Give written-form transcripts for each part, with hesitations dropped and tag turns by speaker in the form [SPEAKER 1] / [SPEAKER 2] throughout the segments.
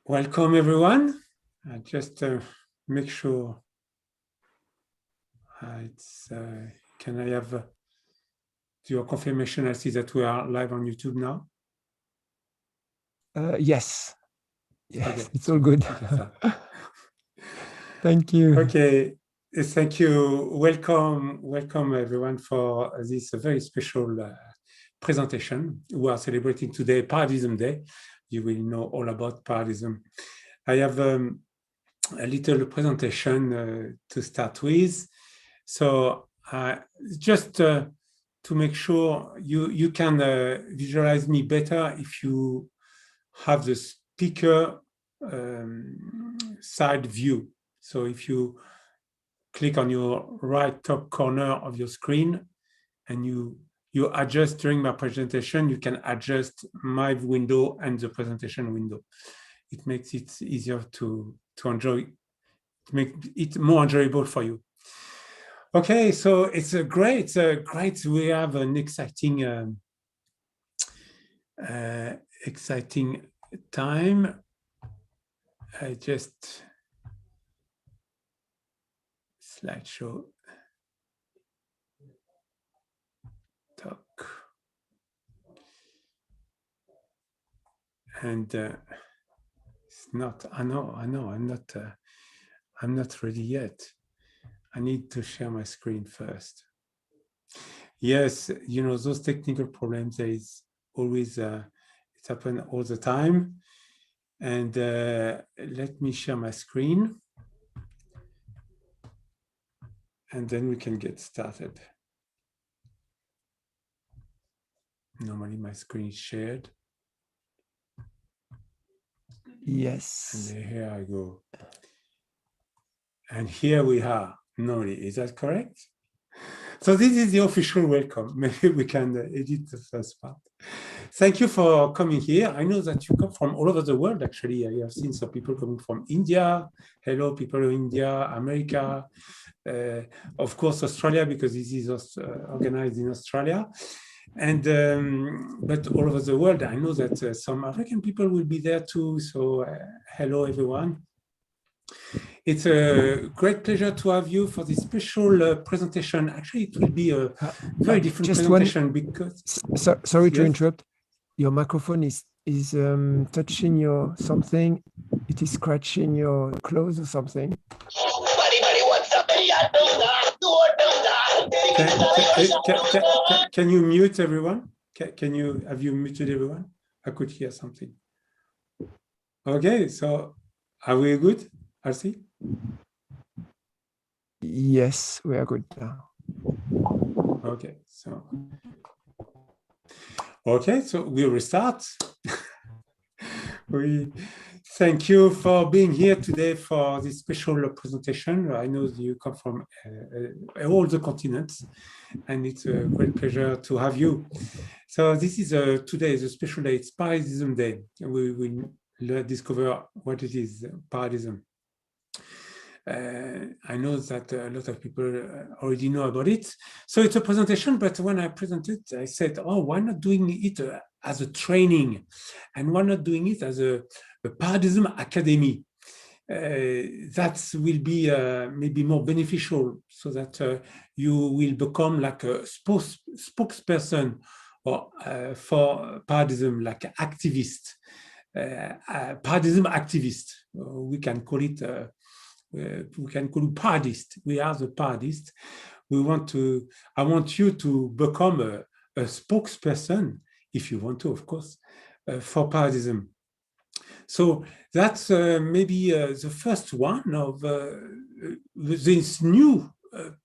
[SPEAKER 1] Welcome, everyone. Just make sure can I have your confirmation? I see that we are live on YouTube now.
[SPEAKER 2] Yes,
[SPEAKER 1] Okay.
[SPEAKER 2] it's all good. Thank you.
[SPEAKER 1] Okay, thank you. Welcome everyone for this very special presentation. We are celebrating today Paradism Day. You will know all about Paradism. I have a little presentation to start with. So just to make sure you can visualize me better if you have the speaker side view. So if you click on your right top corner of your screen and you adjust during my presentation, you can adjust my window and the presentation window. It makes it easier to enjoy, to make it more enjoyable for you. Okay, so it's a great. We have an exciting time. I just slideshow talk, and it's not. I know. I'm not ready yet. I need to share my screen first. Yes, you know, those technical problems, there is always, it happens all the time. And let me share my screen. And then we can get started. Normally my screen is shared.
[SPEAKER 2] Yes.
[SPEAKER 1] And here I go. And here we are. Normally, is that correct? So this is the official welcome. Maybe we can edit the first part. Thank you for coming here. I know that you come from all over the world, actually. I have seen some people coming from India. Hello, people in India, America, of course, Australia, because this is organized in Australia. And but all over the world, I know that some African people will be there too. So hello, everyone. It's a great pleasure to have you for this special presentation. Actually, it will be a very different presentation because...
[SPEAKER 2] Sorry to interrupt. Your microphone is touching your something. It is scratching your clothes or something.
[SPEAKER 1] Can you mute everyone? Have you muted everyone? I could hear something. Okay, so are we good, RC?
[SPEAKER 2] Yes, we are good now.
[SPEAKER 1] Okay, so we restart. We thank you for being here today for this special presentation. I know you come from all the continents, and it's a great pleasure to have you. So this is today is a special day. It's Paradism Day. We will discover what it is, Paradism. I know that a lot of people already know about it. So it's a presentation, but when I presented, I said, oh, why not doing it as a training? And why not doing it as a Paradism Academy? That will be maybe more beneficial so that you will become like a spokesperson or for Paradism, like an activist, Paradism activist. We can call it paradist. We are the paradist. I want you to become a spokesperson, if you want to, of course, for Paradism. So that's maybe the first one of this new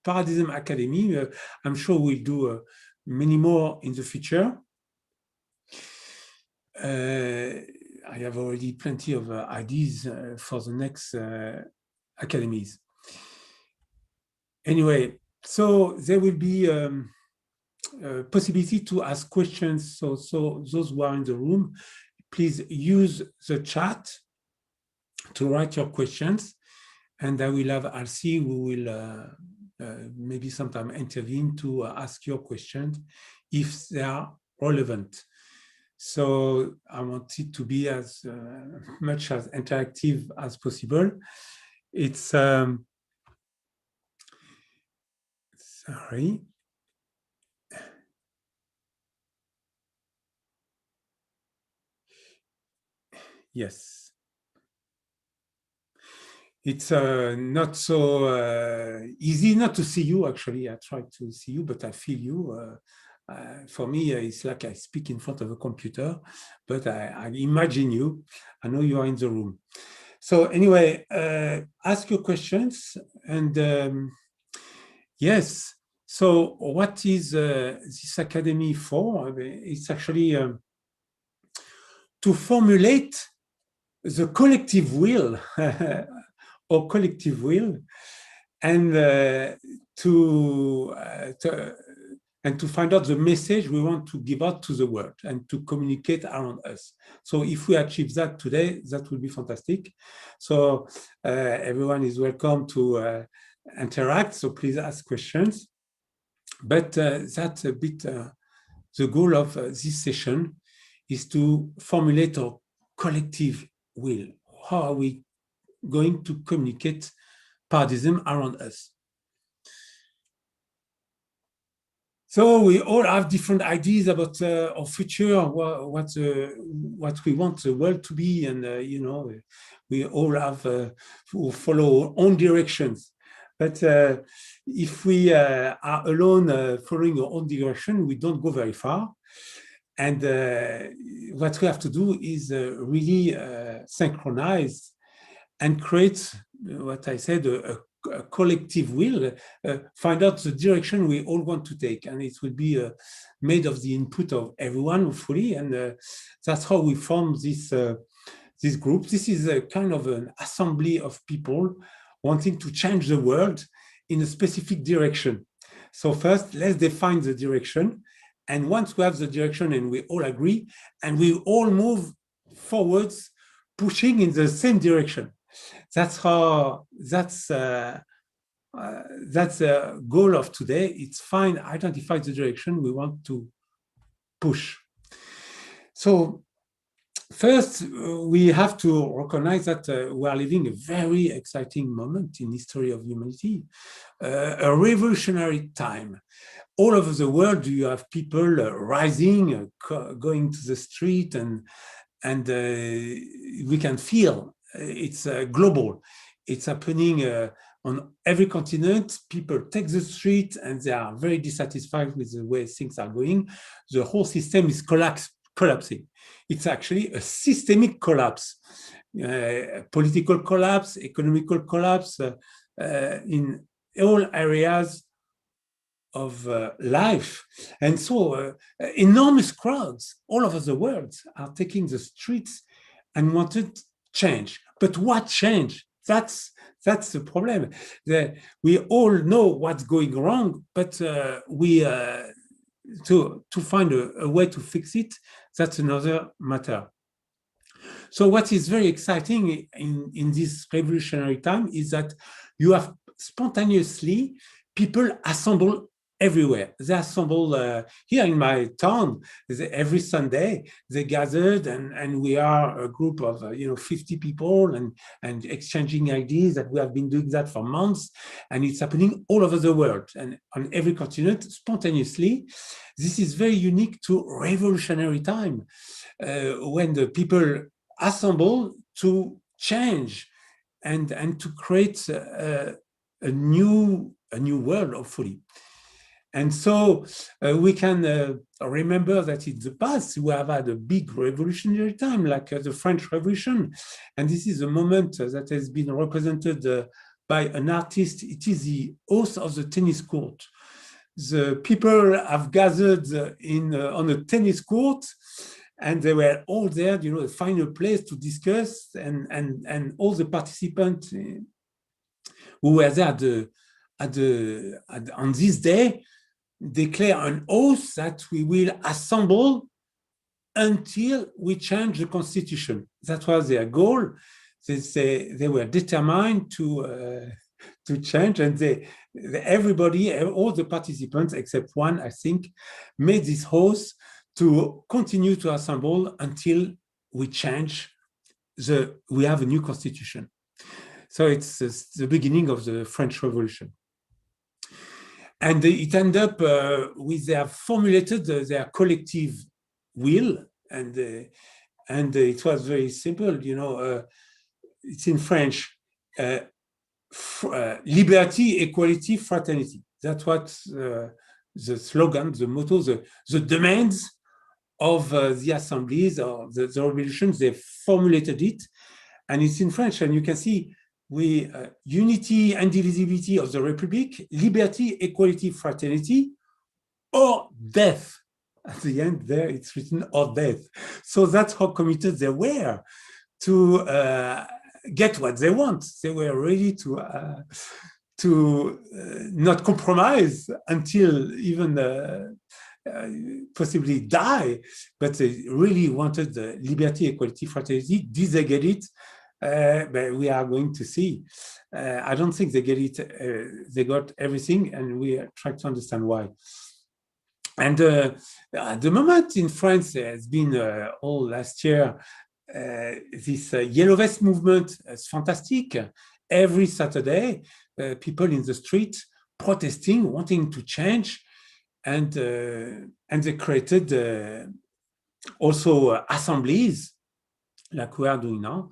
[SPEAKER 1] Paradism Academy. I'm sure we'll do many more in the future. I have already plenty of ideas for the next academies. Anyway, so there will be a possibility to ask questions. So those who are in the room, please use the chat to write your questions, and I will have RC who will maybe sometime intervene to ask your questions if they are relevant. So I want it to be as much as interactive as possible. It's, sorry. Yes. It's not so easy not to see you, actually. I try to see you, but I feel you. For me, it's like I speak in front of a computer, but I imagine you. I know you are in the room. So anyway, ask your questions. And yes, so what is this academy for? I mean, it's actually to formulate the collective will or collective will, and to find out the message we want to give out to the world and to communicate around us. So if we achieve that today, that will be fantastic. So everyone is welcome to interact, so please ask questions. But that's a bit the goal of this session, is to formulate a collective will. How are we going to communicate Paradism around us? So we all have different ideas about our future, what we want the world to be, and we all have follow our own directions. But if we are alone following our own direction, we don't go very far. And what we have to do is really synchronize and create what I said, a collective will, find out the direction we all want to take. And it will be made of the input of everyone, hopefully. And that's how we form this group. This is a kind of an assembly of people wanting to change the world in a specific direction. So first, let's define the direction. And once we have the direction and we all agree, and we all move forwards, pushing in the same direction. That's the goal of today. It's identify the direction we want to push. So first, we have to recognize that we are living a very exciting moment in the history of humanity, a revolutionary time. All over the world, you have people rising, going to the street, and we can feel it's global. It's happening on every continent. People take the street and they are very dissatisfied with the way things are going. The whole system is collapsing. It's actually a systemic collapse, political collapse, economical collapse in all areas of life. And so enormous crowds all over the world are taking the streets and wanted change. But what change? That's the problem. We all know what's going wrong, but to find a way to fix it, that's another matter. So what is very exciting in this revolutionary time is that you have spontaneously people assemble everywhere. They assemble here in my town. Every Sunday they gathered, and we are a group of 50 people and exchanging ideas. That we have been doing that for months, and it's happening all over the world and on every continent spontaneously. This is very unique to revolutionary time when the people assemble to change and to create a new world, hopefully. And so we can remember that in the past, we have had a big revolutionary time, like the French Revolution. And this is a moment that has been represented by an artist. It is the host of the tennis court. The people have gathered on a tennis court, and they were all there, a final place to discuss. And all the participants who were there on this day declare an oath that we will assemble until we change the constitution. That was their goal. They were determined to change, and everybody, all the participants except one, I think, made this oath to continue to assemble until we have a new constitution. So it's the beginning of the French Revolution. And it ended up with they have formulated their collective will, and it was very simple, it's in French, liberty, equality, fraternity. That's what the slogan, the motto, the demands of the assemblies or the revolutions. They formulated it, and it's in French, and you can see unity and indivisibility of the Republic, liberty, equality, fraternity, or death. At the end there, it's written or death. So that's how committed they were to get what they want. They were ready to not compromise until even possibly die, but they really wanted the liberty, equality, fraternity. Did they get it? But we are going to see. I don't think they get it. They got everything, and we are trying to understand why. And at the moment in France, there has been all last year this Yellow Vest movement. It's fantastic. Every Saturday, people in the street protesting, wanting to change, and they created also assemblies like we are doing now.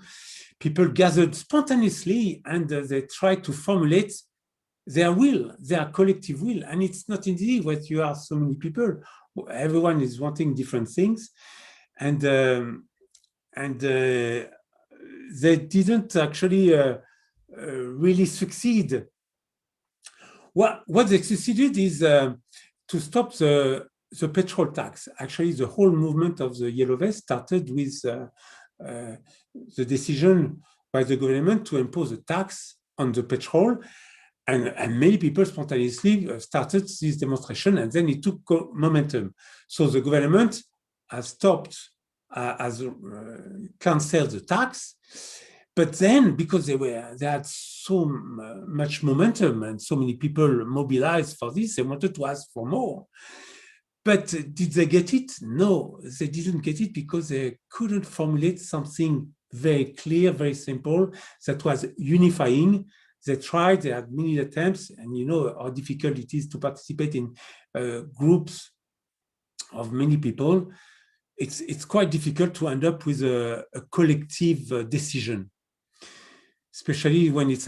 [SPEAKER 1] People gathered spontaneously, and they tried to formulate their will, their collective will. And it's not easy when you are so many people. Everyone is wanting different things, and they didn't actually really succeed. What they succeeded is to stop the petrol tax. Actually, the whole movement of the Yellow Vest started with the decision by the government to impose a tax on the petrol, and many people spontaneously started this demonstration, and then it took momentum. So the government has stopped, has cancelled the tax, but then because they had so much momentum and so many people mobilized for this, they wanted to ask for more. But did they get it? No, they didn't get it because they couldn't formulate something very clear, very simple, that was unifying. They tried, they had many attempts, and you know how difficult it is to participate in groups of many people. It's quite difficult to end up with a collective decision, especially when it's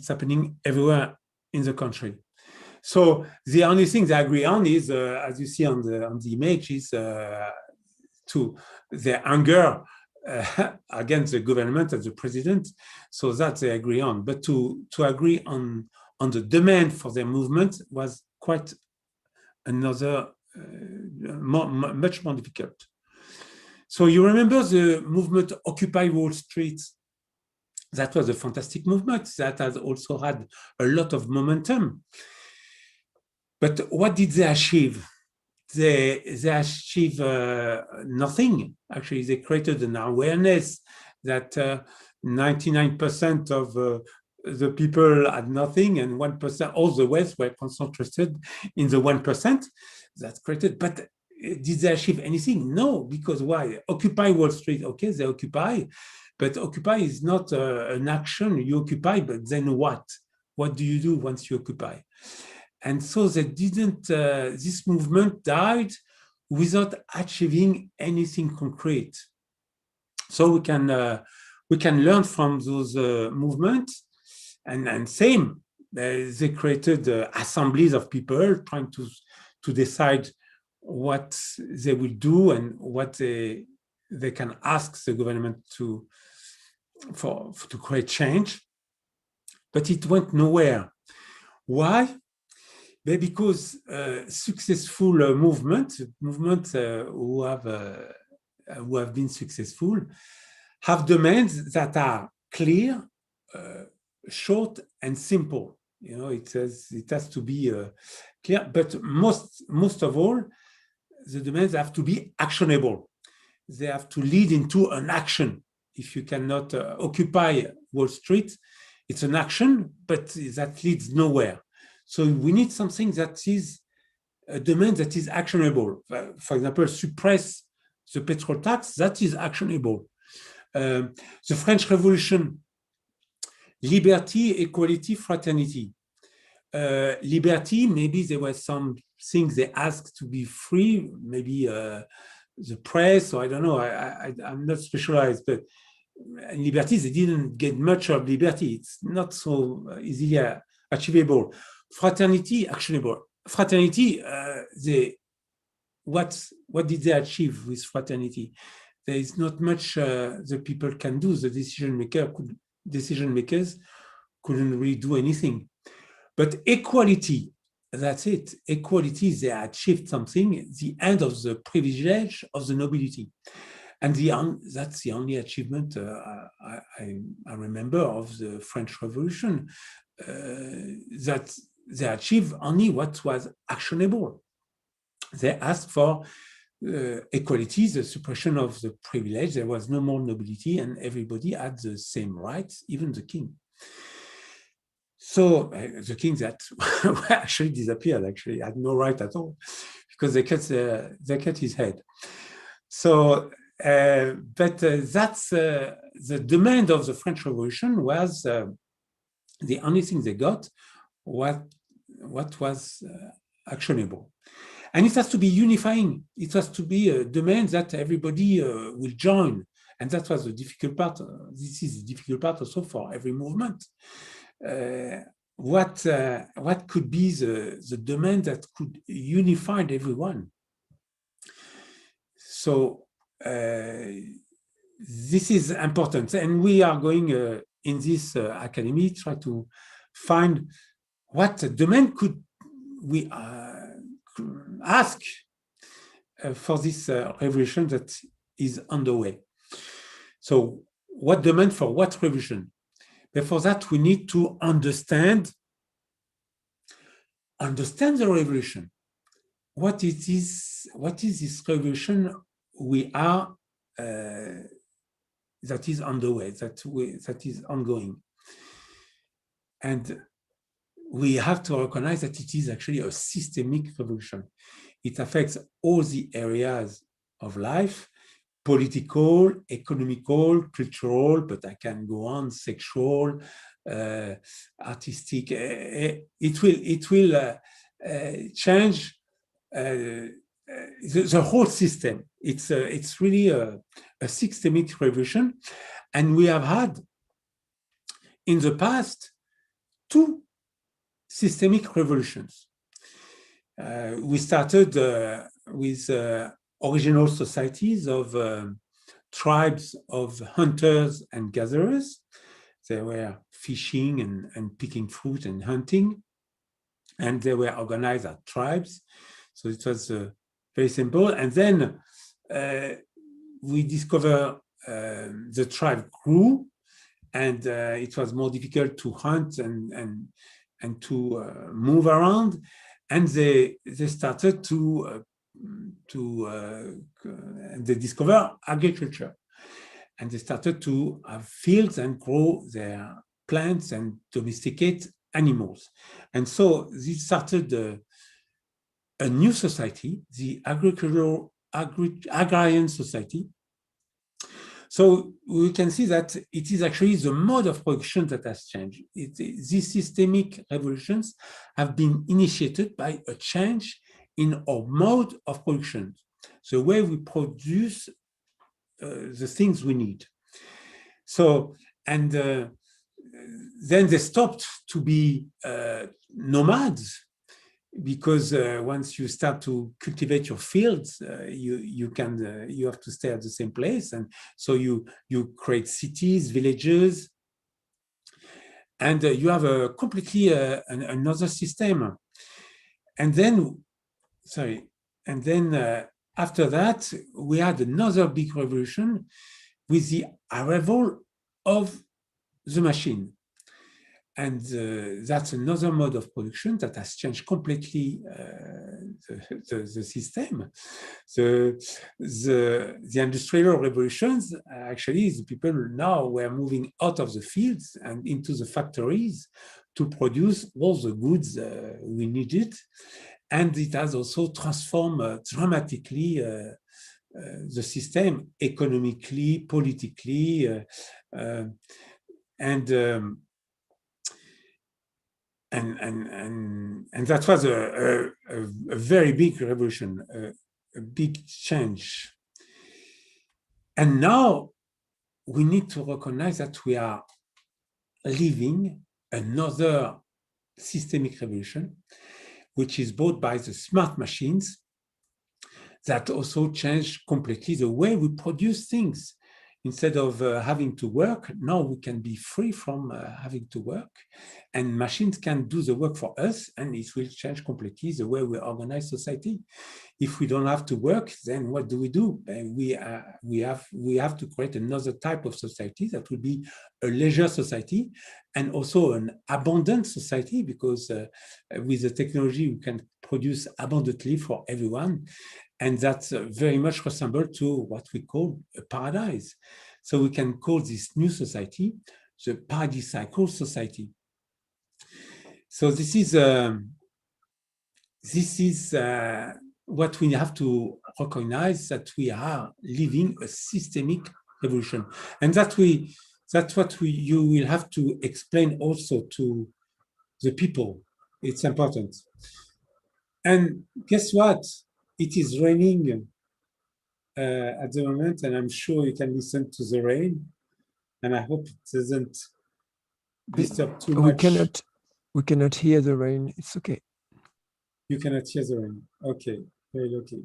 [SPEAKER 1] happening everywhere in the country. So the only thing they agree on is, as you see on the image, is to their anger against the government and the president. So that they agree on. But to agree on the demand for their movement was quite another, much more difficult. So you remember the movement Occupy Wall Street? That was a fantastic movement that has also had a lot of momentum. But what did they achieve? They achieve nothing. Actually, they created an awareness that 99% of the people had nothing, and 1%, all the wealth were concentrated in the 1%. That's created. But did they achieve anything? No, because why? Occupy Wall Street. Okay, they occupy, but occupy is not an action. You occupy, but then what? What do you do once you occupy? And so they didn't, this movement died without achieving anything concrete. So we can learn from those movements, and same, they created assemblies of people trying to decide what they will do and what they can ask the government to create change. But it went nowhere. Why? Because successful movements who have been successful have demands that are clear, short, and simple. You know, it has to be clear, but most of all, the demands have to be actionable. They have to lead into an action. If you cannot occupy Wall Street, it's an action, but that leads nowhere. So we need something that is a demand that is actionable. For example, suppress the petrol tax, that is actionable. The French Revolution, liberty, equality, fraternity. Liberty, maybe there were some things they asked to be free, maybe the press, or I don't know, I'm not specialized, but in liberty, they didn't get much of liberty. It's not so easily achievable. Fraternity, actionable. Fraternity, what did they achieve with fraternity? There is not much the people can do. The decision makers couldn't really do anything. But equality, that's it. Equality, they achieved something, the end of the privilege of the nobility. And that's the only achievement I remember of the French Revolution, that they achieved only what was actionable. They asked for equality, the suppression of the privilege. There was no more nobility, and everybody had the same rights, even the king. So the king that actually disappeared, actually had no right at all, because they cut his head. So, but that's the demand of the French Revolution was the only thing they got, what was actionable. And it has to be unifying. It has to be a demand that everybody will join. And that was the difficult part. This is the difficult part also for every movement. What could be the demand that could unify everyone? So this is important. And we are going in this academy try to find what demand could we ask for this revolution that is underway. So what demand for what revolution? But for that, we need to understand the revolution. What is this revolution we are that is underway, that is ongoing? And we have to recognize that it is actually a systemic revolution. It affects all the areas of life, political, economical, cultural, but I can go on, sexual, artistic. It will change the whole system. It's really a systemic revolution, and we have had in the past 2 systemic revolutions. We started with original societies of tribes of hunters and gatherers. They were fishing and picking fruit and hunting, and they were organized as tribes. So it was very simple. And then we discovered the tribe grew, and it was more difficult to hunt and to move around. And they started they discover agriculture, and they started to have fields and grow their plants and domesticate animals. And so this started a new society, the agrarian society. So we can see that it is actually the mode of production that has changed. These systemic revolutions have been initiated by a change in our mode of production, the way we produce the things we need. So, and then they stopped to be nomads, because once you start to cultivate your fields, you have to stay at the same place, and so you create cities, villages, and you have a completely another system. And then, after that, we had another big revolution with the arrival of the machine. And that's another mode of production that has changed completely the system. The industrial revolutions, actually, the people now were moving out of the fields and into the factories to produce all the goods we needed. And it has also transformed dramatically the system economically, politically, and that was a very big revolution, a big change. And now we need to recognize that we are living another systemic revolution, which is brought by the smart machines that also change completely the way we produce things. Instead of having to work, now we can be free from having to work, and machines can do the work for us, and it will change completely the way we organize society. If we don't have to work, then what do? We have to create another type of society that will be a leisure society, and also an abundant society, because with the technology we can produce abundantly for everyone. And that's very much resembled to what we call a paradise. So we can call this new society the paradisiacal society. So this is what we have to recognize, that we are living a systemic revolution, and that's what you will have to explain also to the people. It's important. And guess what? It is raining at the moment, and I'm sure you can listen to the rain, and I hope it doesn't disturb too much.
[SPEAKER 2] We cannot hear the rain. It's okay.
[SPEAKER 1] You cannot hear the rain. Okay, very lucky.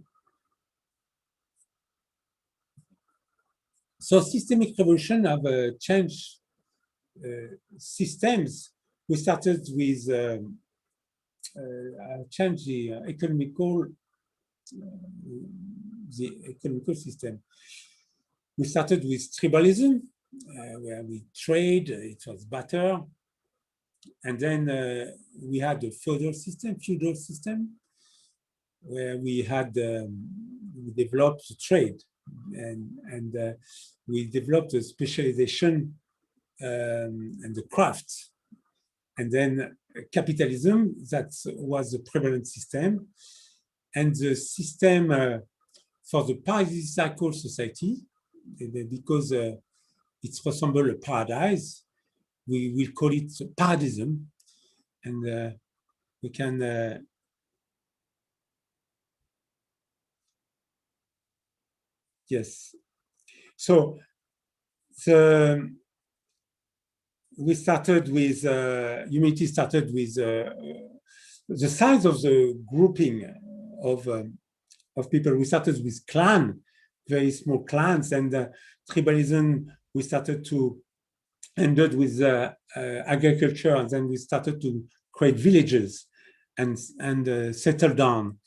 [SPEAKER 1] So systemic revolution have changed systems. We started with change the economical system. We started with tribalism, where we trade, it was better. And then we had a feudal system, where we had we developed trade, and we developed a specialization and the crafts. And then capitalism, that was the prevalent system. And the system for the paradisiacal society, because it resembles a paradise, we will call it paradism. And we can yes. So we started with humanity started with the size of the grouping of people. We started with clan, very small clans, and tribalism. We started to ended with agriculture, and then we started to create villages and settle down.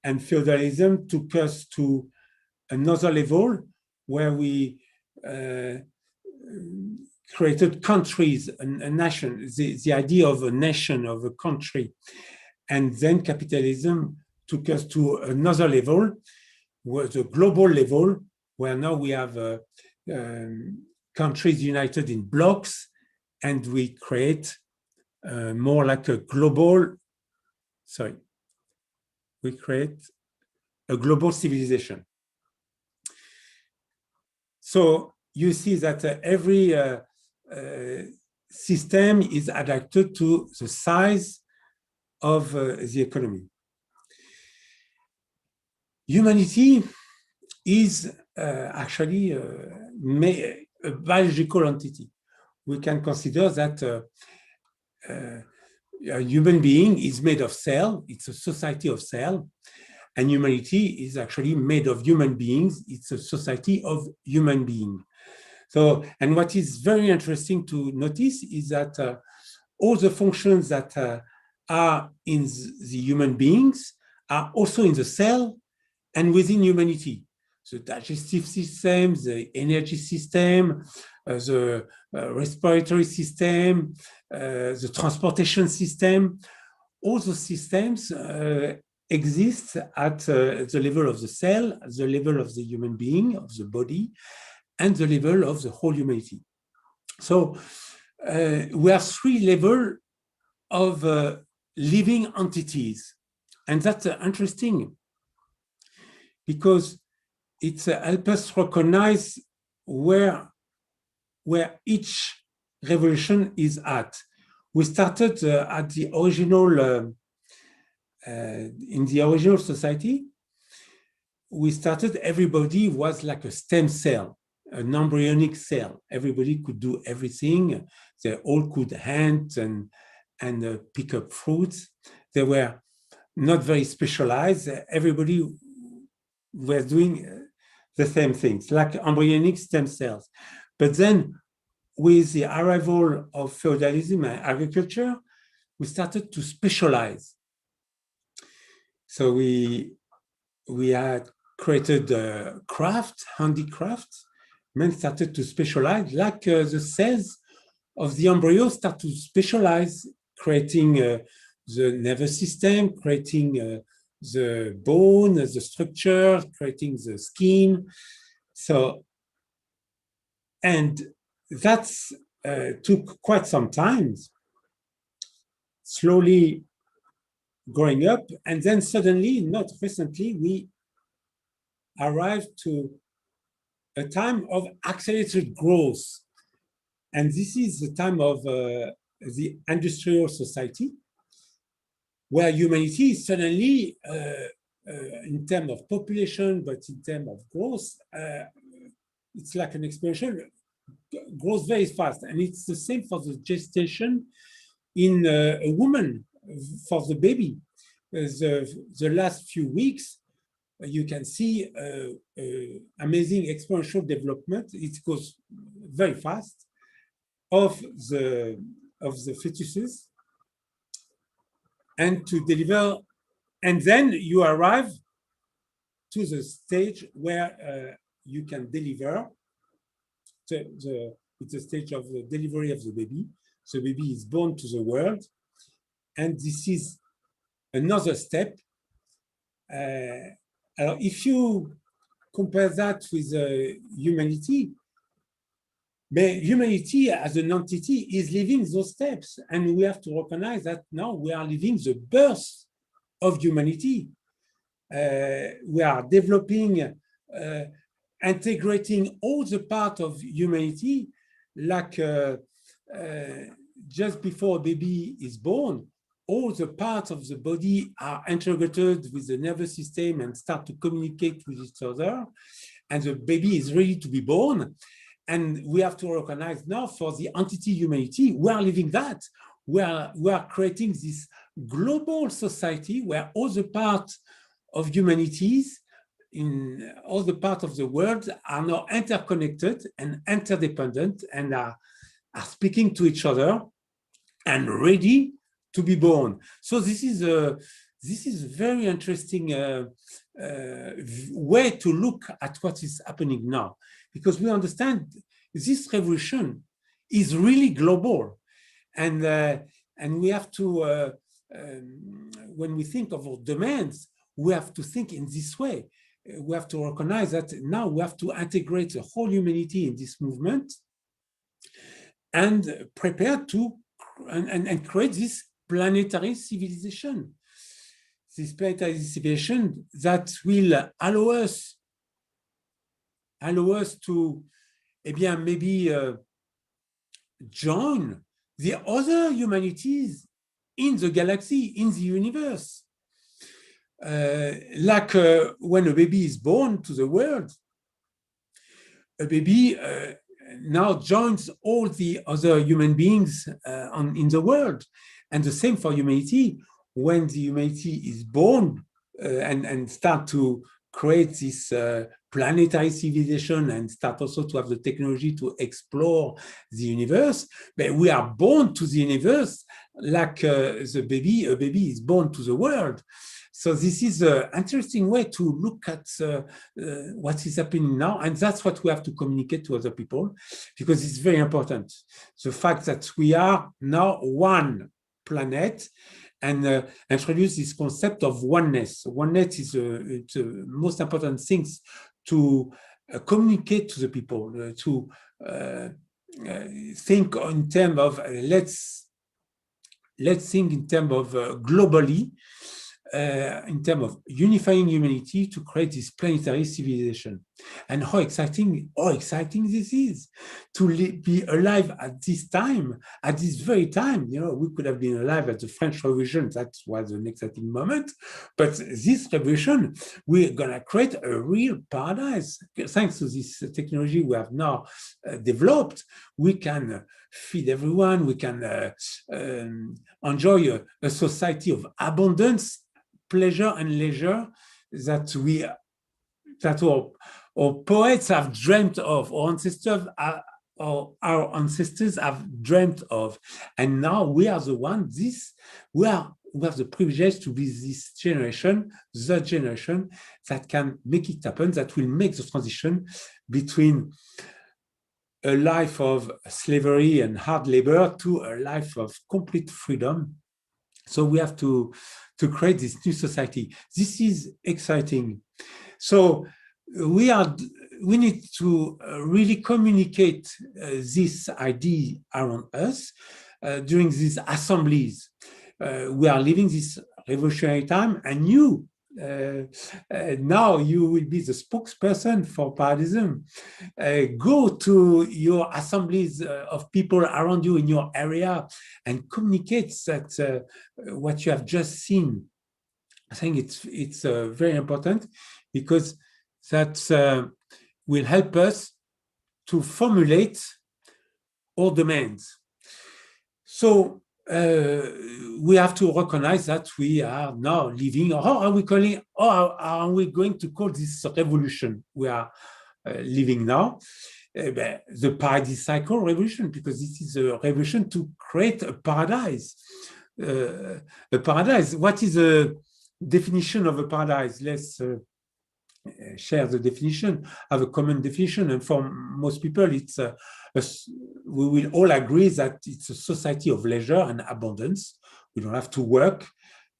[SPEAKER 1] And feudalism took us to another level, where we created countries, a nation, the idea of a nation, of a country. And then capitalism took us to another level, was a global level, where now we have countries united in blocks, and we create more like a global, we create a global civilization. So you see that every system is adapted to the size of the economy. Humanity is actually a biological entity. We can consider that a human being is made of cells. It's a society of cells. And humanity is actually made of human beings. It's a society of human beings. So, and what is very interesting to notice is that all the functions that are in the human beings are also in the cell and within humanity. The digestive system, the energy system, the respiratory system, the transportation system, all those systems exist at the level of the cell, at the level of the human being, of the body, and the level of the whole humanity. So we have three levels of living entities. And that's interesting because it helps us recognize where each revolution is at. We started at the original, in the original society, we started, everybody was like a stem cell, an embryonic cell. Everybody could do everything. They all could hunt and pick up fruits. They were not very specialized. Everybody was doing the same things, like embryonic stem cells. But then with the arrival of feudalism and agriculture, we started to specialize. So we had created craft, handicraft. Men started to specialize, like the cells of the embryo start to specialize, creating the nervous system, creating the bone, the structure, creating the skin. So, and that took quite some time, slowly growing up. And then suddenly, not recently, we arrived to a time of accelerated growth. And this is the time of the industrial society, where humanity is suddenly, in terms of population, but in terms of growth, it's like an explosion, grows very fast. And it's the same for the gestation in a woman, for the baby. The last few weeks, you can see amazing exponential development. It goes very fast of the fetuses, and to deliver, and then you arrive to the stage where you can deliver. It's the stage of the delivery of the baby. The baby is born to the world, and this is another step. If you compare that with humanity, but humanity as an entity is living those steps, and we have to recognize that now we are living the birth of humanity. We are developing, integrating all the part of humanity, like just before a baby is born, all the parts of the body are integrated with the nervous system and start to communicate with each other, and the baby is ready to be born. And we have to recognize now, for the entity humanity, we are living that. We are creating this global society where all the parts of humanities in all the parts of the world are now interconnected and interdependent, and are speaking to each other and ready to be born. So this is a very interesting way to look at what is happening now, because we understand this revolution is really global, and we have to, when we think of our demands, we have to think in this way. We have to recognize that now we have to integrate the whole humanity in this movement and prepare to and create this planetary civilization. This planetary civilization that will allow us to maybe join the other humanities in the galaxy, in the universe. Like when a baby is born to the world, a baby now joins all the other human beings in the world. And the same for humanity. When the humanity is born and start to create this planetary civilization and start also to have the technology to explore the universe, but we are born to the universe like a baby is born to the world. So this is an interesting way to look at what is happening now, and that's what we have to communicate to other people, because it's very important. The fact that we are now one planet, and introduce this concept of oneness. Oneness is the most important things to communicate to the people, to think in terms of let's think in terms of globally. in terms of unifying humanity to create this planetary civilization. And how exciting this is to be alive at this time, at this very time. You know, we could have been alive at the French Revolution. That was an exciting moment. But this revolution, we're going to create a real paradise. Thanks to this technology we have now developed, we can feed everyone, we can enjoy a society of abundance, pleasure and leisure that our poets have dreamt of, our ancestors have dreamt of, and now we are the ones. We have the privilege to be this generation, the generation that can make it happen, that will make the transition between a life of slavery and hard labor to a life of complete freedom. So we have to create this new society. This is exciting. So we need to really communicate this idea around us during these assemblies. We are living this revolutionary time, and you now you will be the spokesperson for Paradism. Go to your assemblies of people around you in your area and communicate that what you have just seen. I think it's very important, because that will help us to formulate our demands. So we have to recognize that we are now living, or how are we going to call this revolution we are living now? The Paradise Cycle revolution, because this is a revolution to create a paradise. A paradise. What is the definition of a paradise? Let's share the definition, have a common definition, and for most people, it's we will all agree that it's a society of leisure and abundance. We don't have to work,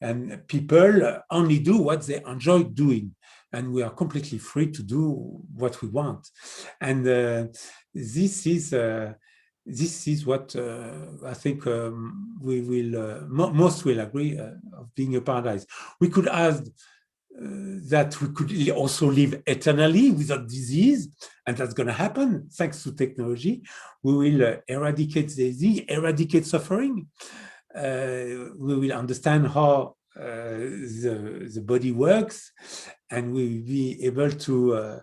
[SPEAKER 1] and people only do what they enjoy doing, and we are completely free to do what we want. And this is what I think we will most will agree of being a paradise. We could add that we could also live eternally without disease, and that's going to happen thanks to technology. We will eradicate disease, eradicate suffering. We will understand how the body works, and we will be able to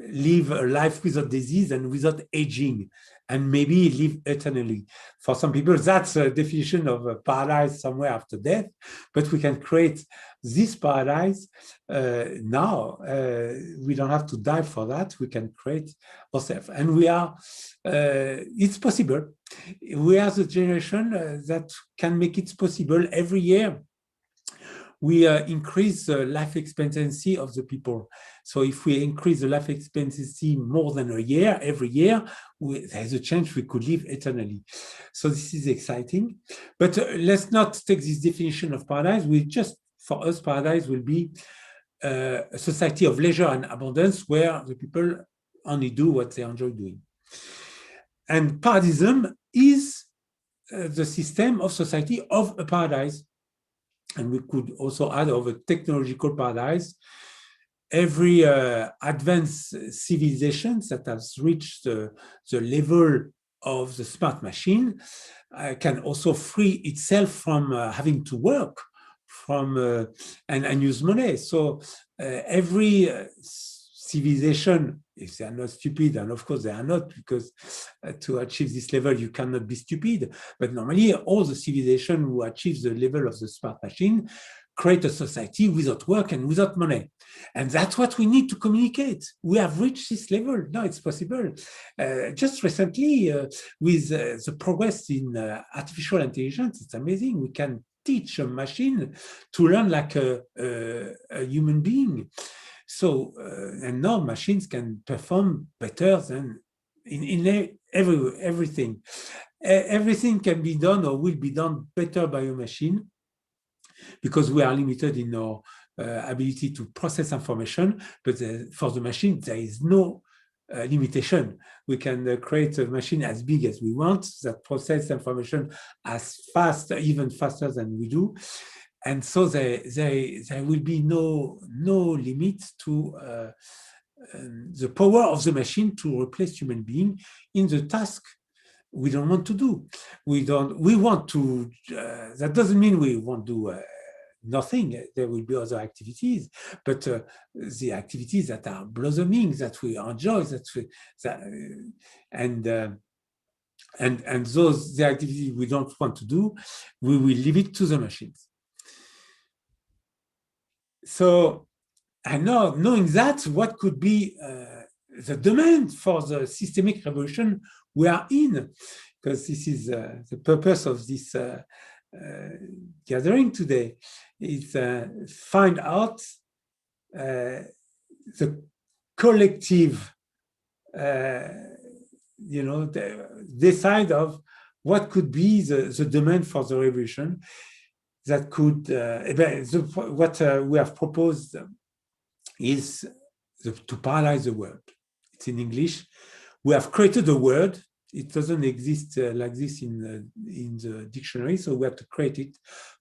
[SPEAKER 1] live a life without disease and without aging, and maybe live eternally. For some people, that's a definition of a paradise somewhere after death, but we can create this paradise now. We don't have to die for that. We can create ourselves, and we are, it's possible. We are the generation that can make it possible. Every year, we increase the life expectancy of the people. So if we increase the life expectancy more than a year, every year, there's a chance we could live eternally. So this is exciting. But let's not take this definition of paradise. For us, paradise will be a society of leisure and abundance where the people only do what they enjoy doing. And Paradism is the system of society of a paradise. And we could also add of a technological paradise. Every advanced civilization that has reached the level of the smart machine can also free itself from having to work and use money. So every civilization, if they are not stupid, and of course they are not, because to achieve this level you cannot be stupid, but normally all the civilization who achieve the level of the smart machine create a society without work and without money. And that's what we need to communicate. We have reached this level. Now it's possible. Just recently, with the progress in artificial intelligence, it's amazing. We can teach a machine to learn like a human being. So, and now machines can perform better than in everything. Everything can be done or will be done better by a machine, because we are limited in our ability to process information. But for the machine, there is no limitation. We can create a machine as big as we want that process information as fast, even faster than we do. and so there will be no limit to the power of the machine to replace human being in the task we don't want to do. We want to, that doesn't mean we won't do nothing. There will be other activities, but the activities that are blossoming, that we enjoy, and those, the activities we don't want to do, we will leave it to the machines. So, and now, knowing that, what could be the demand for the systemic revolution we are in? Because this is the purpose of this gathering today, is find out the collective, decide of what could be the demand for the revolution that could, what we have proposed is to paralyze the world. It's in English. We have created a word. It doesn't exist like this in the dictionary, so we have to create it.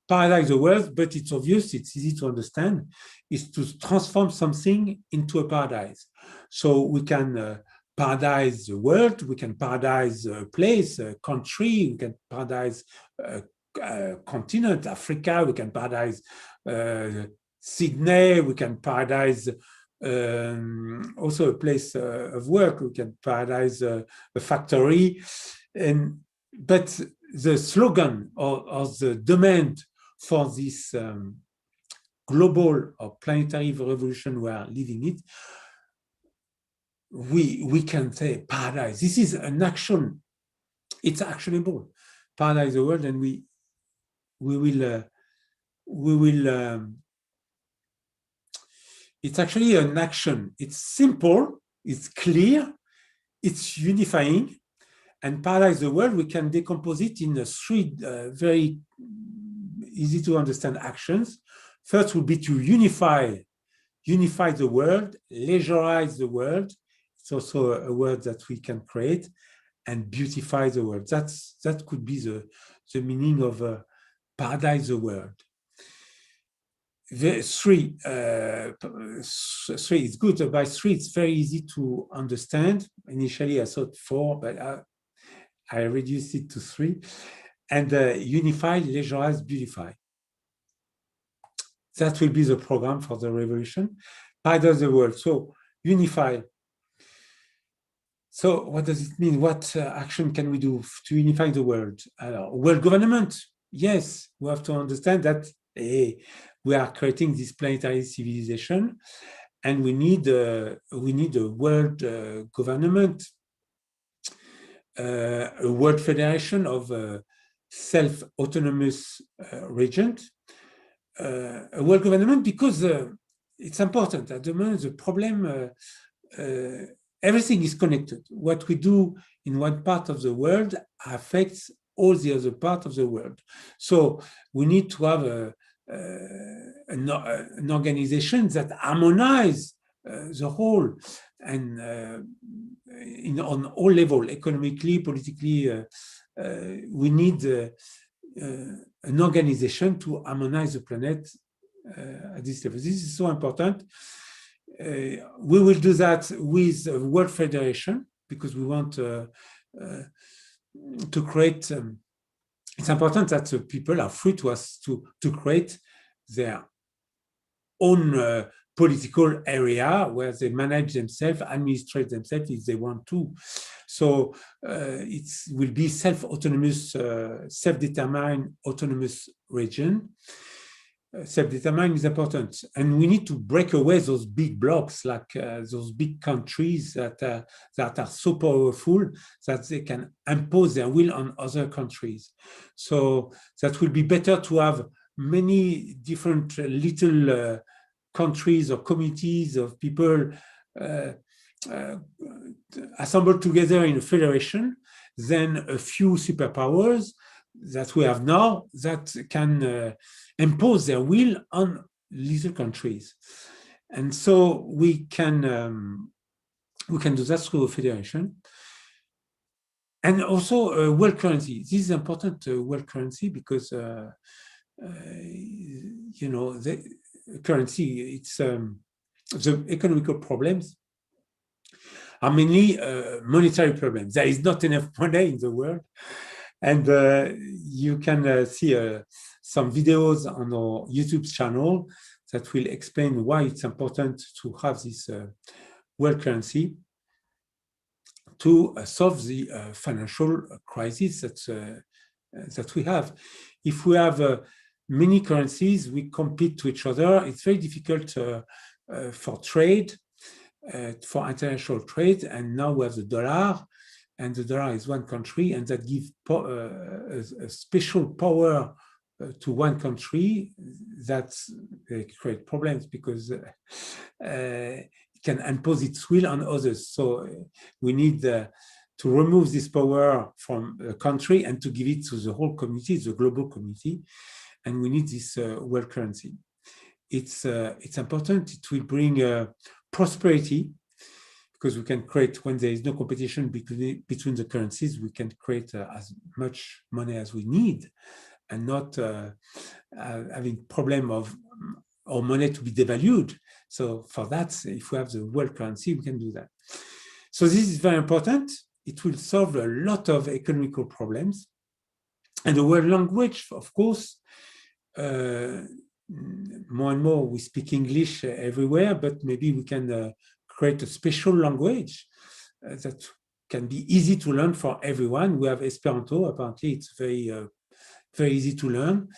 [SPEAKER 1] Paralyze the world, but it's obvious, it's easy to understand, is to transform something into a paradise. So we can paradise the world, we can paradise a place, a country, we can paradise a continent, Africa, we can paradise Sydney, we can paradise also a place of work, we can paradise a factory. But the slogan or the demand for this global or planetary revolution we are living it, we can say paradise. This is an action. It's actionable. Paradise the world, and we will it's actually an action. It's simple, it's clear, it's unifying, and paradise the world, we can decompose it in three very easy to understand actions. First would be to unify the world, leisureize the world. It's also a word that we can create, and beautify the world. That could be the meaning of paradise the world. Three is good. By three, it's very easy to understand. Initially, I thought four, but I reduced it to three. And unify, leisureize, beautify. That will be the program for the revolution. Paradise the world. So unify. So what does it mean? What action can we do to unify the world? World government. Yes, we have to understand that we are creating this planetary civilization, and we need a world government, a world federation of self-autonomous regions, a world government, because it's important. At the moment, the problem, everything is connected. What we do in one part of the world affects all the other parts of the world. So we need to have an organization that harmonizes the whole, and on all levels, economically, politically, we need an organization to harmonize the planet at this level. This is so important. We will do that with a World Federation, because we want to create. It's important that the people are free to create their own political area where they manage themselves, administrate themselves if they want to. So it will be self-autonomous, self-determined, autonomous region. Self-determined is important, and we need to break away those big blocks, like those big countries that are so powerful that they can impose their will on other countries. So that will be better to have many different little countries or communities of people assembled together in a federation than a few superpowers that we have now that can impose their will on little countries. And so we can do that through a federation. And also world currency. This is important, world currency, because the currency, it's the economical problems are mainly monetary problems. There is not enough money in the world. And you can see some videos on our YouTube channel that will explain why it's important to have this world currency to solve the financial crisis that we have. If we have many currencies, we compete to each other. It's very difficult for trade, for international trade. And now we have the dollar, and the dollar is one country, and that gives a special power to one country that create problems because it can impose its will on others. So we need to remove this power from a country and to give it to the whole community, the global community. And we need this world currency. It's important. It will bring prosperity, because we can create, when there is no competition between the currencies, we can create as much money as we need, and not having problem of our money to be devalued. So for that, if we have the world currency, we can do that. So this is very important. It will solve a lot of economical problems. And the world language, of course, more and more we speak English everywhere, but maybe we can create a special language that can be easy to learn for everyone. We have Esperanto. Apparently, it's very easy to learn.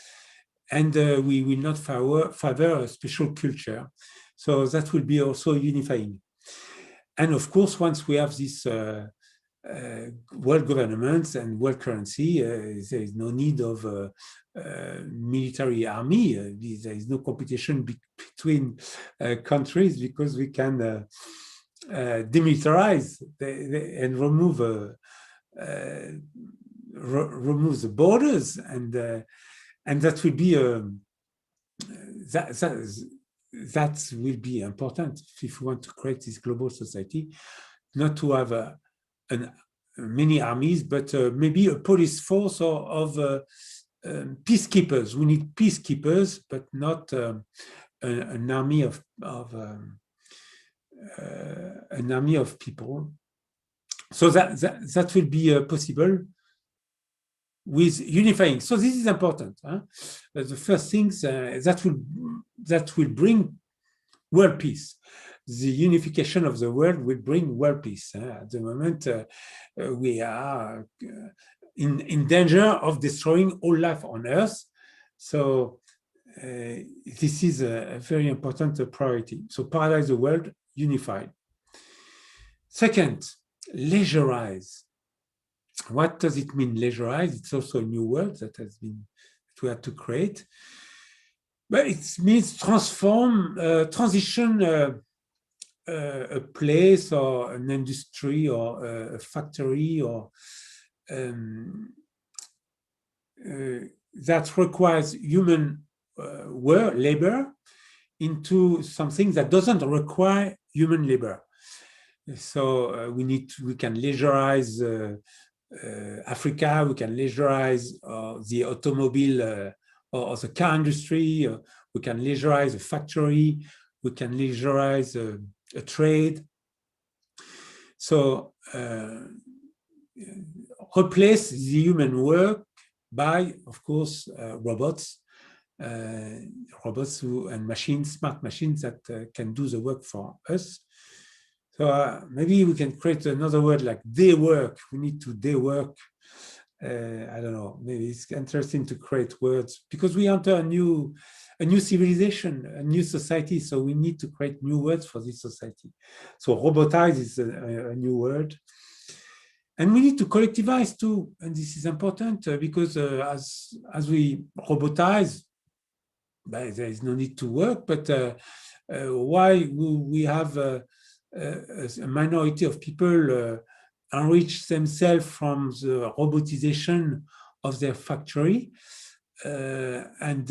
[SPEAKER 1] And we will not favor a special culture. So that will be also unifying. And of course, once we have this world governments and world currency, there is no need of military army. There is no competition between countries, because we can demilitarize and remove the borders, and that will be that will be important if we want to create this global society, not to have many armies, but maybe a police force of peacekeepers. We need peacekeepers, but not an army of people. So that will be possible with unifying. So this is important. The first things that will bring world peace. The unification of the world will bring world peace. At the moment, we are in danger of destroying all life on Earth. So this is a very important priority. So Paradize the World, unified. Second, leisureize. What does it mean, leisureize? It's also a new word that we had to create. But it means transition a place or an industry or a factory or that requires human labor into something that doesn't require human labor. So we can leisureize Africa, we can leisureize the automobile or the car industry, we can leisureize a factory, we can leisureize a trade. So replace the human work by, of course, robots and machines, smart machines that can do the work for us. So maybe we can create another word like day work. We need to day work. I don't know. Maybe it's interesting to create words because we enter a new civilization, a new society. So we need to create new words for this society. So robotize is a new word. And we need to collectivize too. And this is important because as we robotize, there is no need to work. But why we have a minority of people enrich themselves from the robotization of their factory and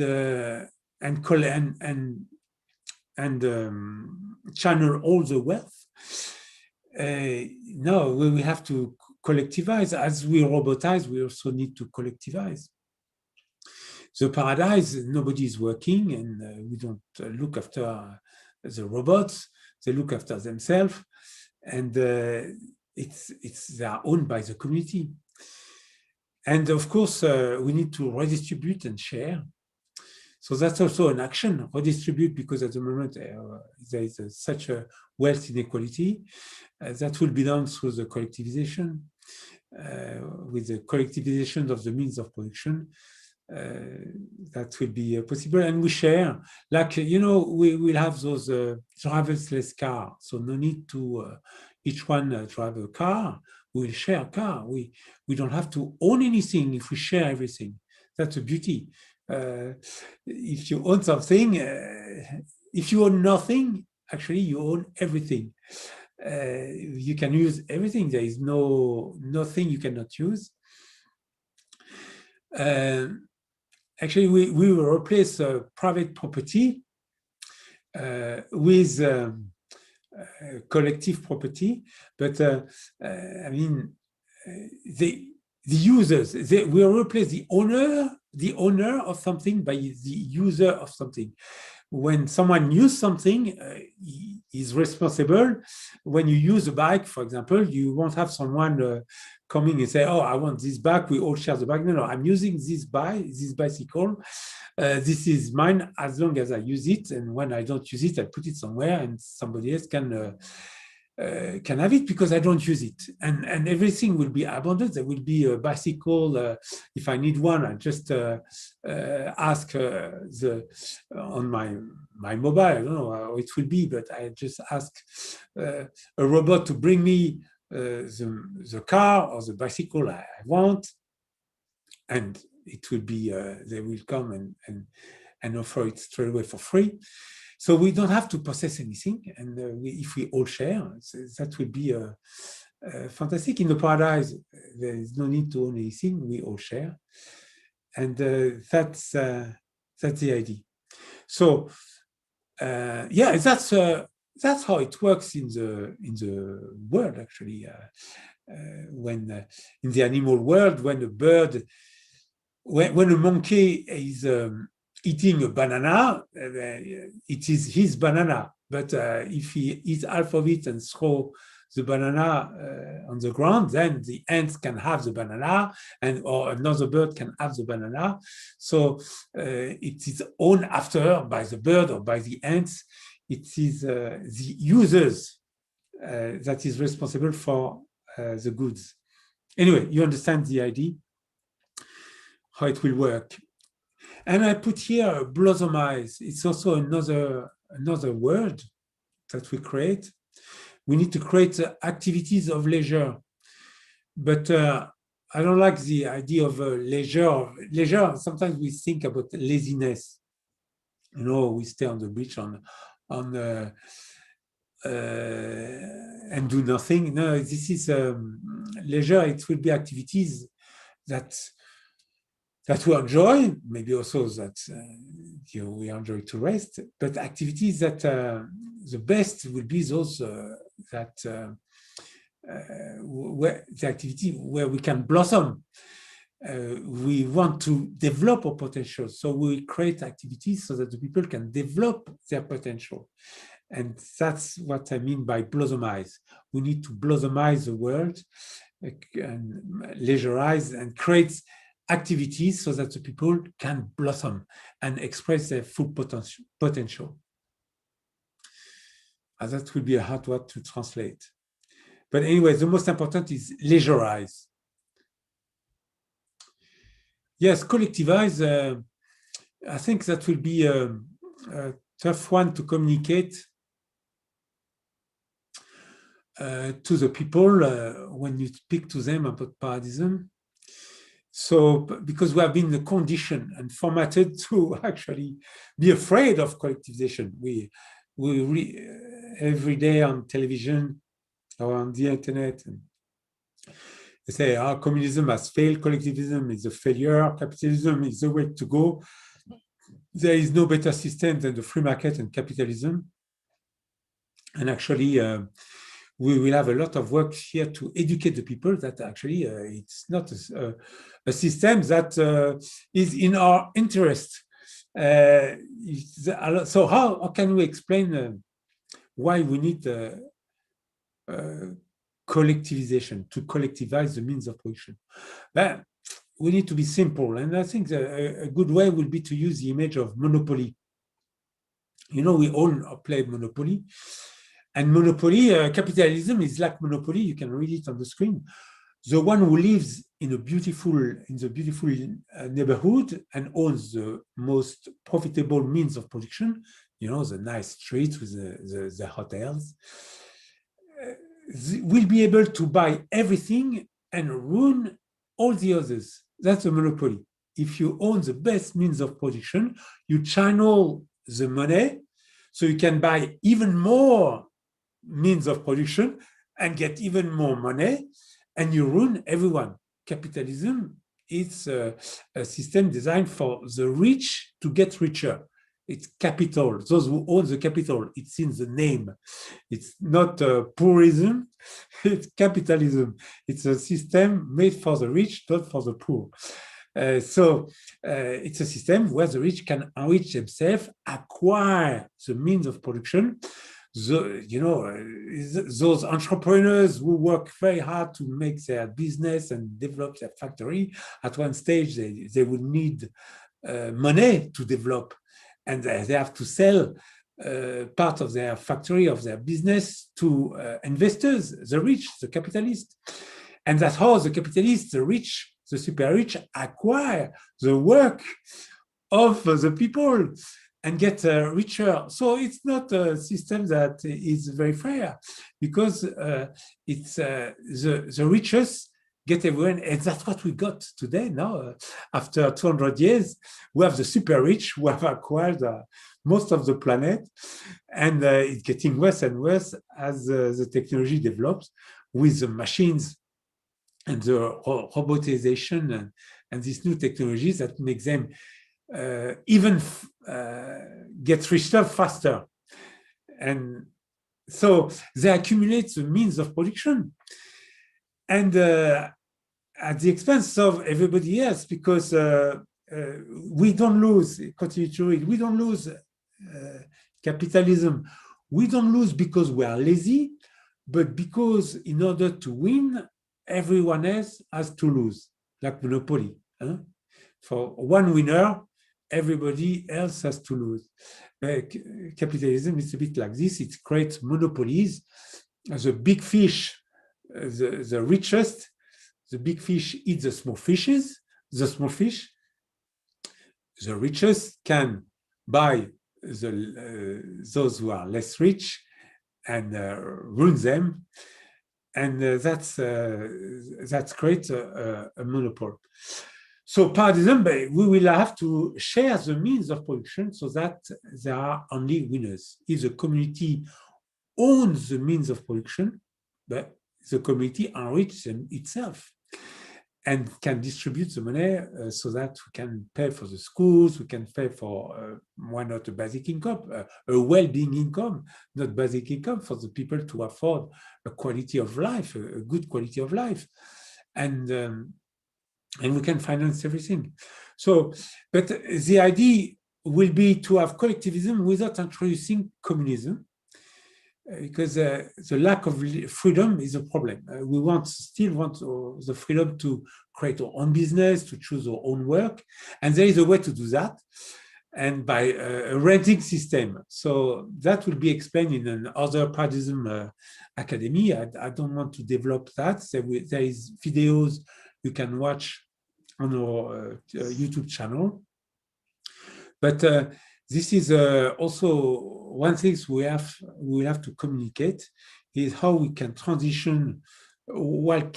[SPEAKER 1] channel all the wealth. No, we have to collectivize. As we robotize, we also need to collectivize. The paradise, nobody is working, and we don't look after the robots. They look after themselves, and they are owned by the community. And of course, we need to redistribute and share. So that's also an action, redistribute, because at the moment there is such a wealth inequality. That will be done through the collectivization, with the collectivization of the means of production. That will be possible, and we share. Like, we will have those driverless cars, so no need to each one drive a car. We will share a car. We don't have to own anything if we share everything. That's a beauty. If you own something, if you own nothing, actually you own everything. You can use everything. There is nothing you cannot use. Actually, we will replace private property with collective property, but I mean, the users, we will replace the owner of something by the user of something. When someone uses something, he is responsible. When you use a bike, for example, you won't have someone coming and say, "Oh, I want this bike. We all share the bike." No, I'm using this bicycle. This is mine as long as I use it. And when I don't use it, I put it somewhere, and somebody else can have it because I don't use it. And everything will be abundant. There will be a bicycle. If I need one, I just ask on my mobile. I don't know how it will be, but I just ask a robot to bring me the car or the bicycle I want, and it will be they will come and offer it straight away for free. So we don't have to possess anything, and if we all share, that would be fantastic. In the paradise, there is no need to own anything; we all share, and that's the idea. So yeah, that's how it works in the world. Actually, when in the animal world, when a bird, when a monkey is eating a banana, it is his banana. But if he eats half of it and throw the banana on the ground, then the ants can have the banana, or another bird can have the banana. So it is owned after by the bird or by the ants. It is the users that is responsible for the goods. Anyway, you understand the idea, how it will work. And I put here blossomize. It's also another word that we create. We need to create activities of leisure. But I don't like the idea of leisure. Leisure, sometimes we think about laziness. We stay on the beach and do nothing. No, this is leisure. It will be activities that we enjoy, maybe also that we enjoy to rest, but activities that the best will be those that where the activity where we can blossom. We want to develop our potential, so we create activities so that the people can develop their potential. And that's what I mean by blossomize. We need to blossomize the world, and leisureize, and create activities so that the people can blossom and express their full potential. And that will be a hard word to translate. But anyway, the most important is leisureize. Yes, collectivize. I think that will be a tough one to communicate to the people when you speak to them about paradism. So, because we have been conditioned and formatted to actually be afraid of collectivization. We every day on television or on the internet, and they say, communism has failed, collectivism is a failure, capitalism is the way to go. There is no better system than the free market and capitalism. And actually, we will have a lot of work here to educate the people that actually it's not a system that is in our interest. So how can we explain why we need collectivization, to collectivize the means of production? Well, we need to be simple, and I think a good way will be to use the image of monopoly. You know, we all play Monopoly, and Monopoly, capitalism is like Monopoly. You can read it on the screen. The one who lives in the beautiful neighborhood and owns the most profitable means of production, you know, the nice streets with the hotels, will be able to buy everything and ruin all the others. That's a monopoly. If you own the best means of production, you channel the money so you can buy even more means of production and get even more money, and you ruin everyone. Capitalism is a system designed for the rich to get richer. It's capital, those who own the capital. It's in the name. It's not poorism, it's capitalism. It's a system made for the rich, not for the poor. So it's a system where the rich can enrich themselves, acquire the means of production. Those entrepreneurs who work very hard to make their business and develop their factory, at one stage they will need money to develop, and they have to sell part of their factory, of their business, to investors, the rich, the capitalists. And that's how the capitalists, the rich, the super rich, acquire the work of the people and get richer. So it's not a system that is very fair, because it's the richest get everyone, and that's what we got today. Now, after 200 years, we have the super rich who have acquired most of the planet, and it's getting worse and worse as the technology develops with the machines and the robotization and these new technologies that make them even get richer faster. And so they accumulate the means of production, and at the expense of everybody else, because we don't lose, continue to read, we don't lose capitalism. We don't lose because we are lazy, but because in order to win, everyone else has to lose, like Monopoly. For one winner, everybody else has to lose. Capitalism is a bit like this. It creates monopolies. The big fish, the richest, the big fish eat the small fishes. The small fish, the richest can buy those who are less rich and ruin them, and that's creates a monopoly. So paradigm, we will have to share the means of production so that there are only winners. If the community owns the means of production, but the community enriches itself and can distribute the money so that we can pay for the schools, we can pay for, why not a basic income, a well-being income, not basic income, for the people to afford a quality of life, a good quality of life. And we can finance everything. So, but the idea will be to have collectivism without introducing communism, because the lack of freedom is a problem. We still want the freedom to create our own business, to choose our own work. And there is a way to do that, and by a renting system. So that will be explained in another Paradigm Academy. I don't want to develop that. There is videos you can watch on our YouTube channel. But this is also one thing we have to communicate, is how we can transition while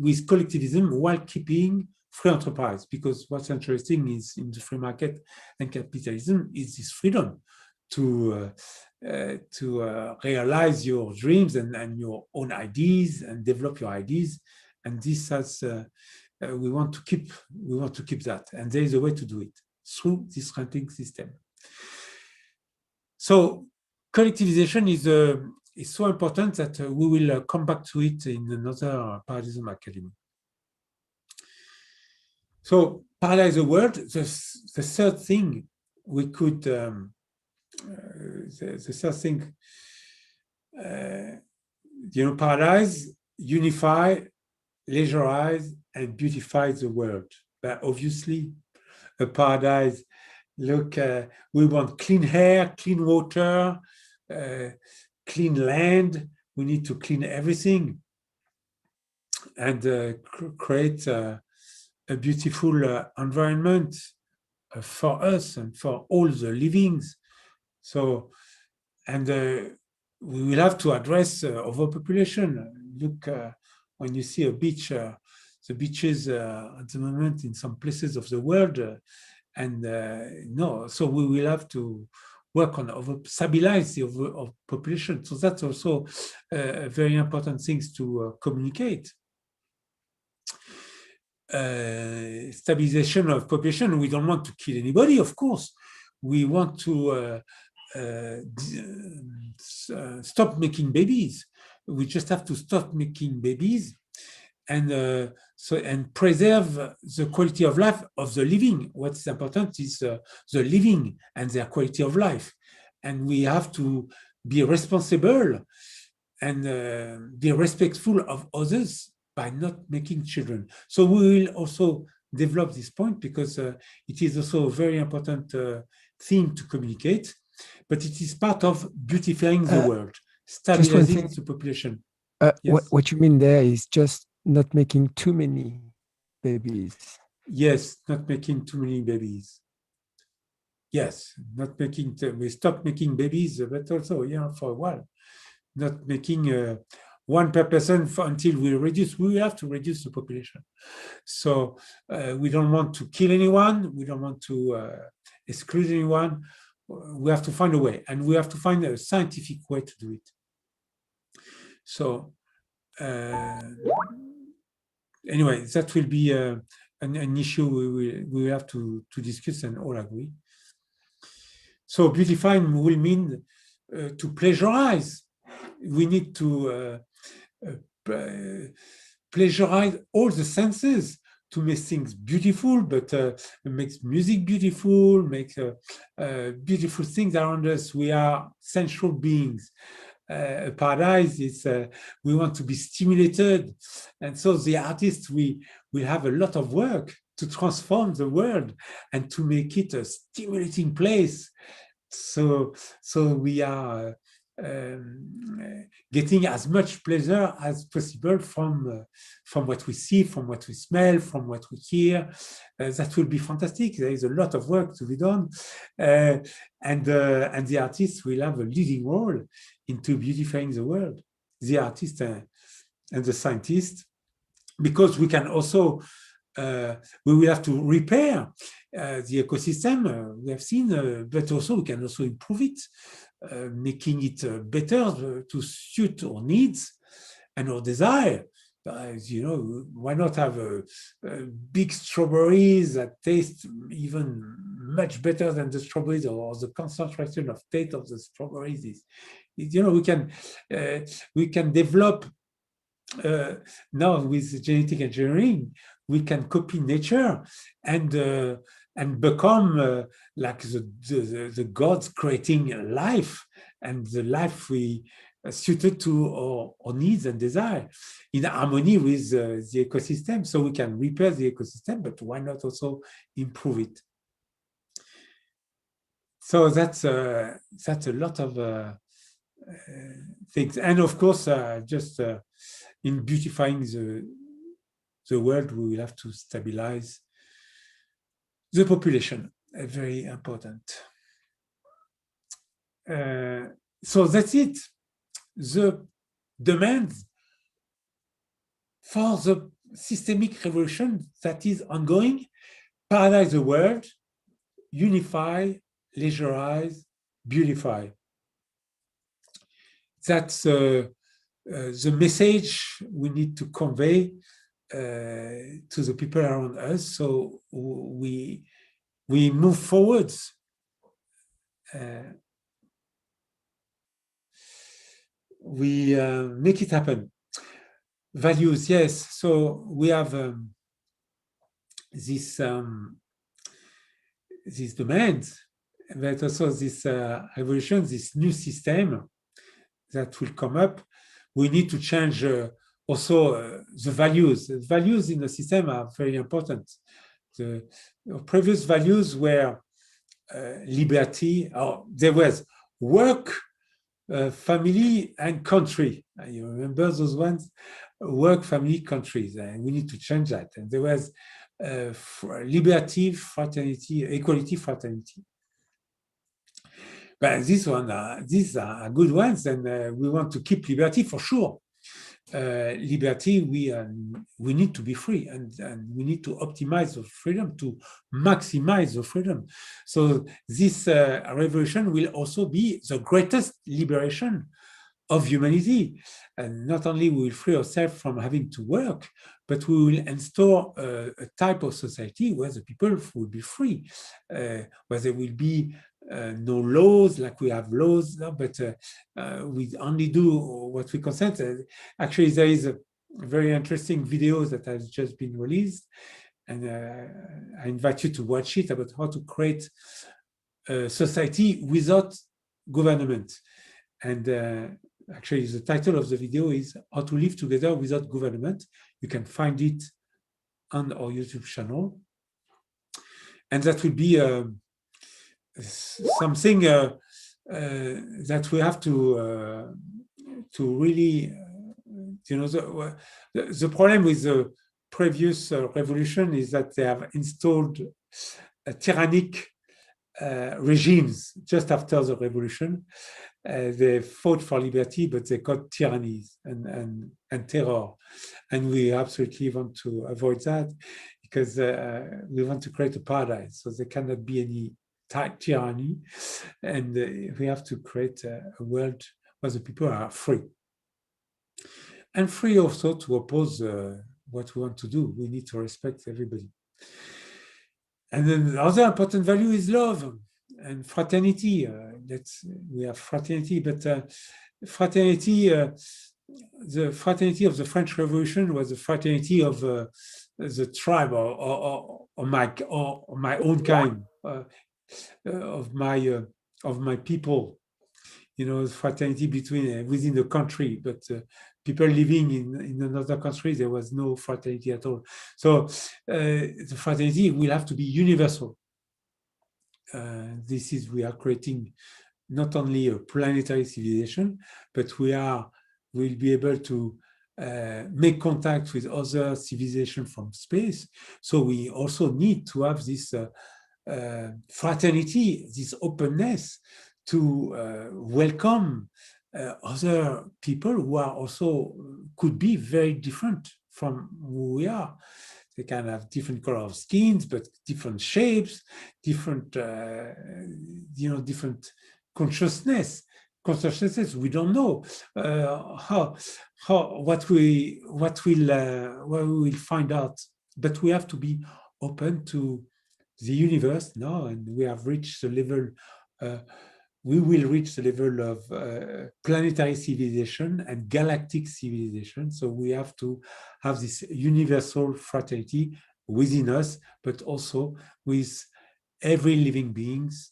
[SPEAKER 1] with collectivism while keeping free enterprise. Because what's interesting is in the free market and capitalism is this freedom to realize your dreams and your own ideas and develop your ideas. And this has we want to keep that, and there is a way to do it through this renting system. So collectivization is so important that we will come back to it in another Paradigm Academy. So Paradize the World, the third thing we could, the third thing, Paradise, unify, leisurize, and beautify the world. But obviously, a paradise, look, we want clean air, clean water, clean land. We need to clean everything and create a beautiful environment for us and for all the livings. So, and we will have to address overpopulation. Look, when you see a beach, the beaches at the moment in some places of the world, no, so we will have to work on stabilize the overpopulation. So that's also very important things to communicate. Stabilization of population. We don't want to kill anybody, of course. We want to stop making babies. We just have to stop making babies and preserve the quality of life of the living. What's important is the living and their quality of life. And we have to be responsible and be respectful of others by not making children. So we will also develop this point because it is also a very important theme to communicate, but it is part of beautifying the world, stabilizing the population.
[SPEAKER 2] Yes. What you mean there is just not making too many babies.
[SPEAKER 1] Yes, not making too many babies. Yes, not making, we stop making babies, but also, for a while, not making one per person until we will have to reduce the population. So we don't want to kill anyone. We don't want to exclude anyone. We have to find a way, and we have to find a scientific way to do it. So anyway, that will be an issue we will have to discuss and all agree. So beautifying will mean to pleasurize. We need to pleasurize all the senses to make things beautiful, but makes music beautiful, make beautiful things around us. We are sensual beings. Paradise is we want to be stimulated, and so the artists we have a lot of work to transform the world and to make it a stimulating place. So we are getting as much pleasure as possible from what we see, from what we smell, from what we hear. That will be fantastic. There is a lot of work to be done, and the artists will have a leading role into beautifying the world. The artist and the scientist, because we can also we will have to repair the ecosystem we have seen, but also we can also improve it, making it better to suit our needs and our desire. Why not have big strawberries that taste even much better than the strawberries, or the concentration of taste of the strawberries is we can develop now with genetic engineering. We can copy nature and become like the gods creating life, and the life we suited to our needs and desire in harmony with the ecosystem. So we can repair the ecosystem, but why not also improve it? So that's a lot of things. And of course, just in beautifying the world, we will have to stabilize the population. Very important. So that's it. The demands for the systemic revolution that is ongoing: Paradize the world, unify, leisurize, beautify. That's the message we need to convey to the people around us. So we move forwards. we make it happen. Values, yes. So we have these demands, but also this evolution, this new system that will come up. We need to change also the values. The values in the system are very important. The previous values were liberty, or there was work, family, and country. You remember those ones? Work, family, countries. And we need to change that. And there was liberty, fraternity, equality, fraternity. But these are good ones, and we want to keep liberty for sure. Liberty, we need to be free, and we need to optimize the freedom, to maximize the freedom. So this revolution will also be the greatest liberation of humanity. And not only we will free ourselves from having to work, but we will install a type of society where the people will be free, where there will be no laws like we have laws, but we only do what we consent. Actually, there is a very interesting video that has just been released, and I invite you to watch it, about how to create a society without government. And actually, the title of the video is How to Live Together Without Government. You can find it on our YouTube channel. And that will be something that we have to really, the problem with the previous revolution is that they have installed tyrannic regimes just after the revolution. They fought for liberty, but they got tyrannies and terror. And we absolutely want to avoid that, because we want to create a paradise. So there cannot be any tyranny. And we have to create a world where the people are free. And free also to oppose what we want to do. We need to respect everybody. And then the other important value is love and fraternity. We have fraternity, but fraternity, the fraternity of the French Revolution was the fraternity of the tribe, or my own kind, of my people. Fraternity within the country, but people living in another country, there was no fraternity at all. So the fraternity will have to be universal. We are creating not only a planetary civilization, but we'll be able to make contact with other civilizations from space. So we also need to have this fraternity, this openness to welcome other people who are also could be very different from who we are. They can have different color of skins, but different shapes, different different consciousnesses. We don't know what we will find out, but we have to be open to the universe now, and we have reached the level. We will reach the level of planetary civilization and galactic civilization. So we have to have this universal fraternity within us, but also with every living beings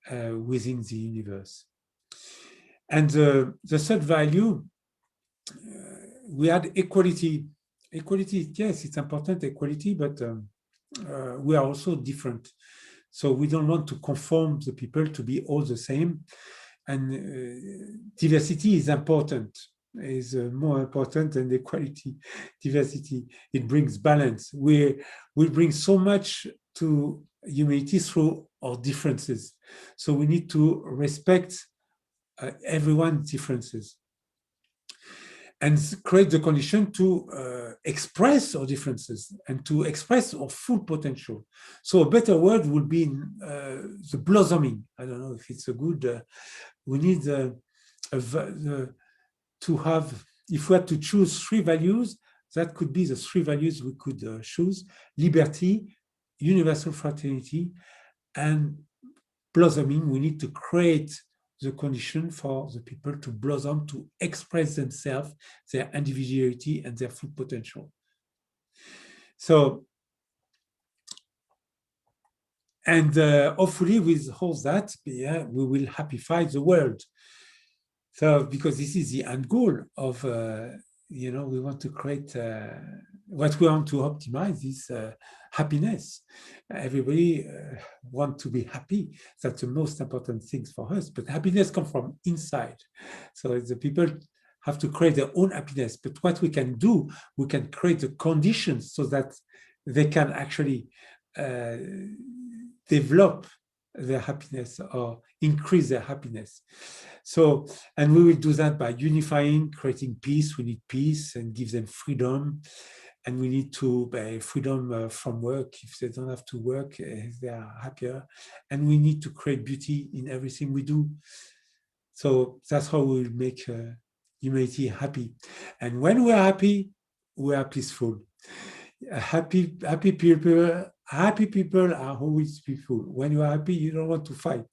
[SPEAKER 1] within the universe. And the third value, we had equality. Equality, yes, it's important, equality, but we are also different. So we don't want to conform the people to be all the same. And diversity is important, is more important than equality. Diversity, it brings balance. We bring so much to humanity through our differences. So we need to respect everyone's differences and create the condition to express our differences and to express our full potential. So a better word would be the blossoming. I don't know if it's a good, we need to have, if we had to choose three values, that could be the three values we could choose: liberty, universal fraternity, and blossoming. We need to create the condition for the people to blossom, to express themselves, their individuality and their full potential. So, and hopefully with all that, yeah, we will happify the world. So, because this is the end goal of, we want to create, what we want to optimize is happiness. Everybody wants to be happy. That's the most important thing for us. But happiness comes from inside. So the people have to create their own happiness. But what we can do, we can create the conditions so that they can actually develop their happiness or increase their happiness. So, and we will do that by unifying, creating peace. We need peace and give them freedom. And we need to freedom from work. If they don't have to work, they are happier. And we need to create beauty in everything we do. So that's how we will make humanity happy. And when we're happy, we are peaceful. Happy people are always peaceful. When you are happy, you don't want to fight.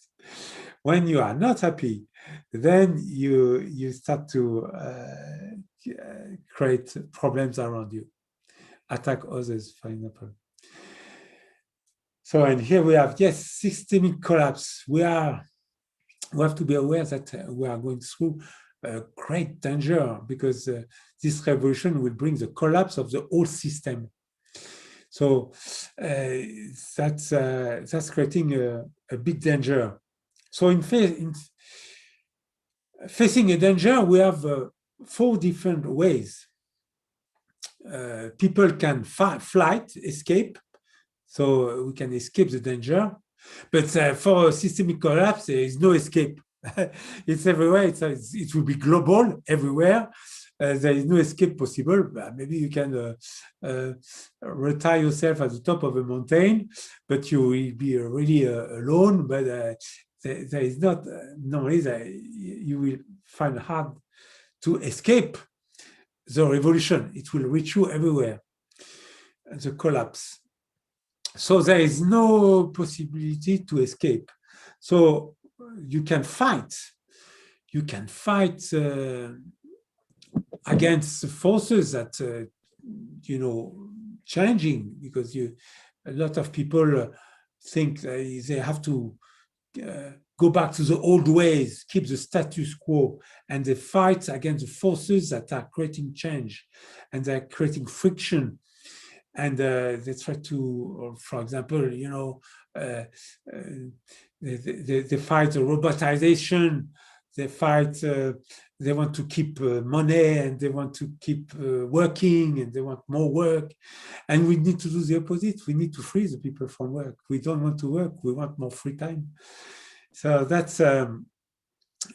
[SPEAKER 1] When you are not happy, then you start to create problems around you, attack others, for example. So, and here we have, yes, systemic collapse. We have to be aware that we are going through a great danger because this revolution will bring the collapse of the whole system. So that's creating a big danger. So in facing a danger, we have 4 different ways. People can flight, escape, so we can escape the danger. But for systemic collapse, there is no escape. It's everywhere. It will be global everywhere. There is no escape possible. Maybe you can retire yourself at the top of a mountain, but you will be really alone. But there is not, normally you will find it hard to escape the revolution. It will reach you everywhere, the collapse. So there is no possibility to escape. So you can fight. You can fight against forces that, changing, because a lot of people think they have to go back to the old ways, keep the status quo, and they fight against the forces that are creating change and they're creating friction. And they try to, for example, they fight robotization, they fight, they want to keep money and they want to keep working and they want more work. And we need to do the opposite. We need to free the people from work. We don't want to work, we want more free time. So that's a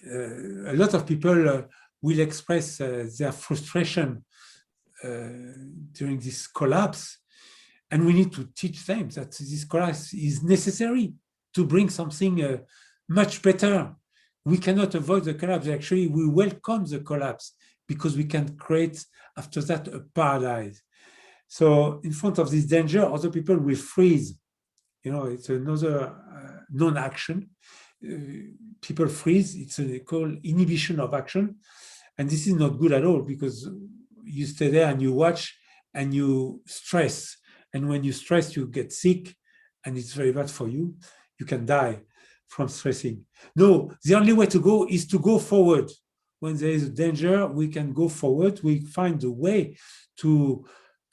[SPEAKER 1] lot of people will express their frustration during this collapse, and we need to teach them that this collapse is necessary to bring something much better. We cannot avoid the collapse. Actually, we welcome the collapse because we can create after that a paradise. So in front of this danger, other people will freeze. It's another non-action. People freeze. It's called inhibition of action. And this is not good at all because you stay there and you watch and you stress. And when you stress, you get sick and it's very bad for you. You can die from stressing. No, the only way to go is to go forward. When there is a danger, we can go forward. We find a way to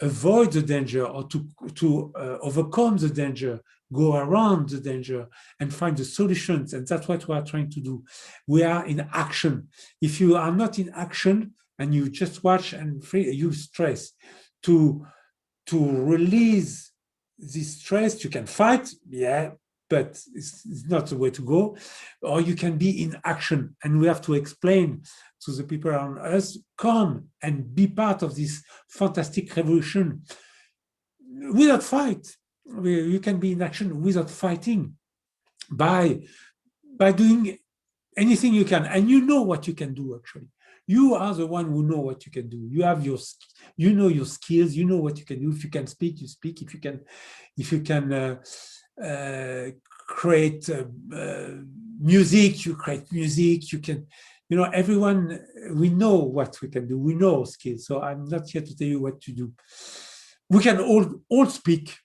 [SPEAKER 1] avoid the danger or to overcome the danger, go around the danger and find the solutions. And that's what we are trying to do. We are in action. If you are not in action and you just watch and you stress, to release this stress, you can fight, yeah, but it's not the way to go. Or you can be in action. And we have to explain to the people around us, come and be part of this fantastic revolution without fight. You can be in action without fighting by doing anything you can. And you know what you can do, actually. You are the one who know what you can do. You have your skills, you know what you can do. If you can speak, you speak. If you can create music, you create music, you can, you know, everyone, we know what we can do, we know our skills. So I'm not here to tell you what to do. We can all speak.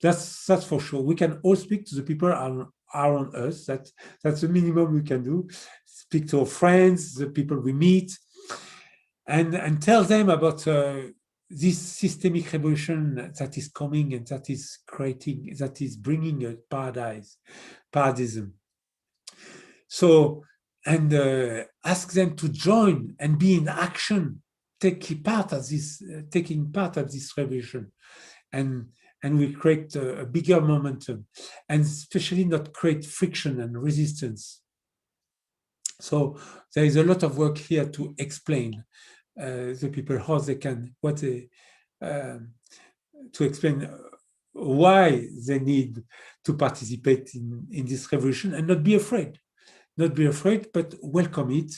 [SPEAKER 1] That's for sure. We can all speak to the people around us. That's the minimum we can do. Speak to our friends, the people we meet, and tell them about this systemic revolution that is coming and that is creating, that is bringing a paradism. So, and ask them to join and be in action, taking part of this revolution, and we create a bigger momentum, and especially not create friction and resistance. So there is a lot of work here to explain the people how they can, what they, to explain why they need to participate in this revolution and not be afraid. Not be afraid, but welcome it,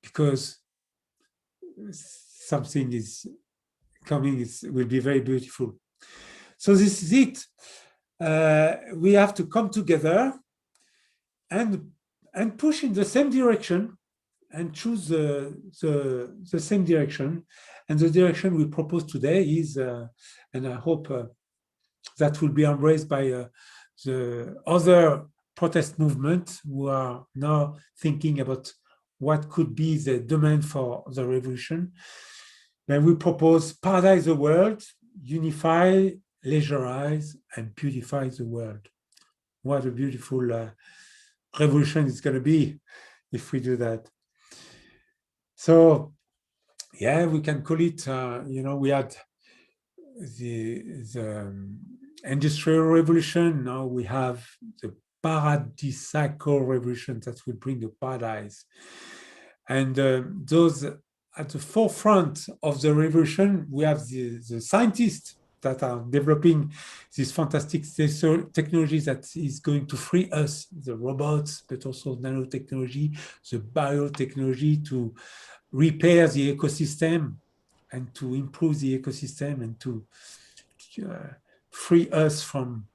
[SPEAKER 1] because something is coming, will be very beautiful. So this is it. We have to come together and push in the same direction and choose the same direction. And the direction we propose today is, and I hope that will be embraced by the other protest movement who are now thinking about what could be the demand for the revolution. Then we propose Paradize the World, unify, leisurize, and beautify the world. What a beautiful revolution it's going to be if we do that. So, yeah, we can call it, you know, we had the industrial revolution. Now we have the paradisiacal revolution that will bring a paradise. And those at the forefront of the revolution, we have the scientists that are developing this fantastic technology that is going to free us, the robots, but also nanotechnology, the biotechnology to repair the ecosystem and to improve the ecosystem and to free us from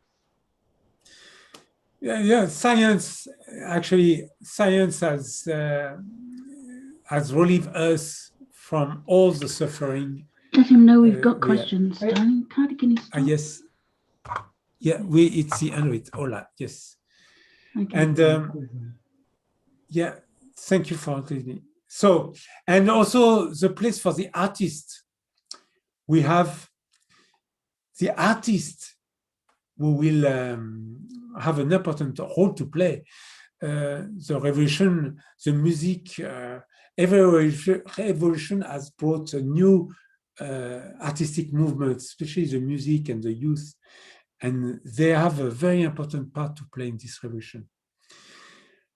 [SPEAKER 1] science. Actually, science has relieved us from all the suffering.
[SPEAKER 3] Let him know we've got questions, darling. Can you stop?
[SPEAKER 1] Yes. Yeah, it's the end of it. Hola, yes.
[SPEAKER 3] Okay.
[SPEAKER 1] And yeah, thank you for listening. So, and also the place for the artist. We have the artist who will have an important role to play. The revolution, the music, every revolution has brought a new artistic movement, especially the music and the youth, and they have a very important part to play in this revolution.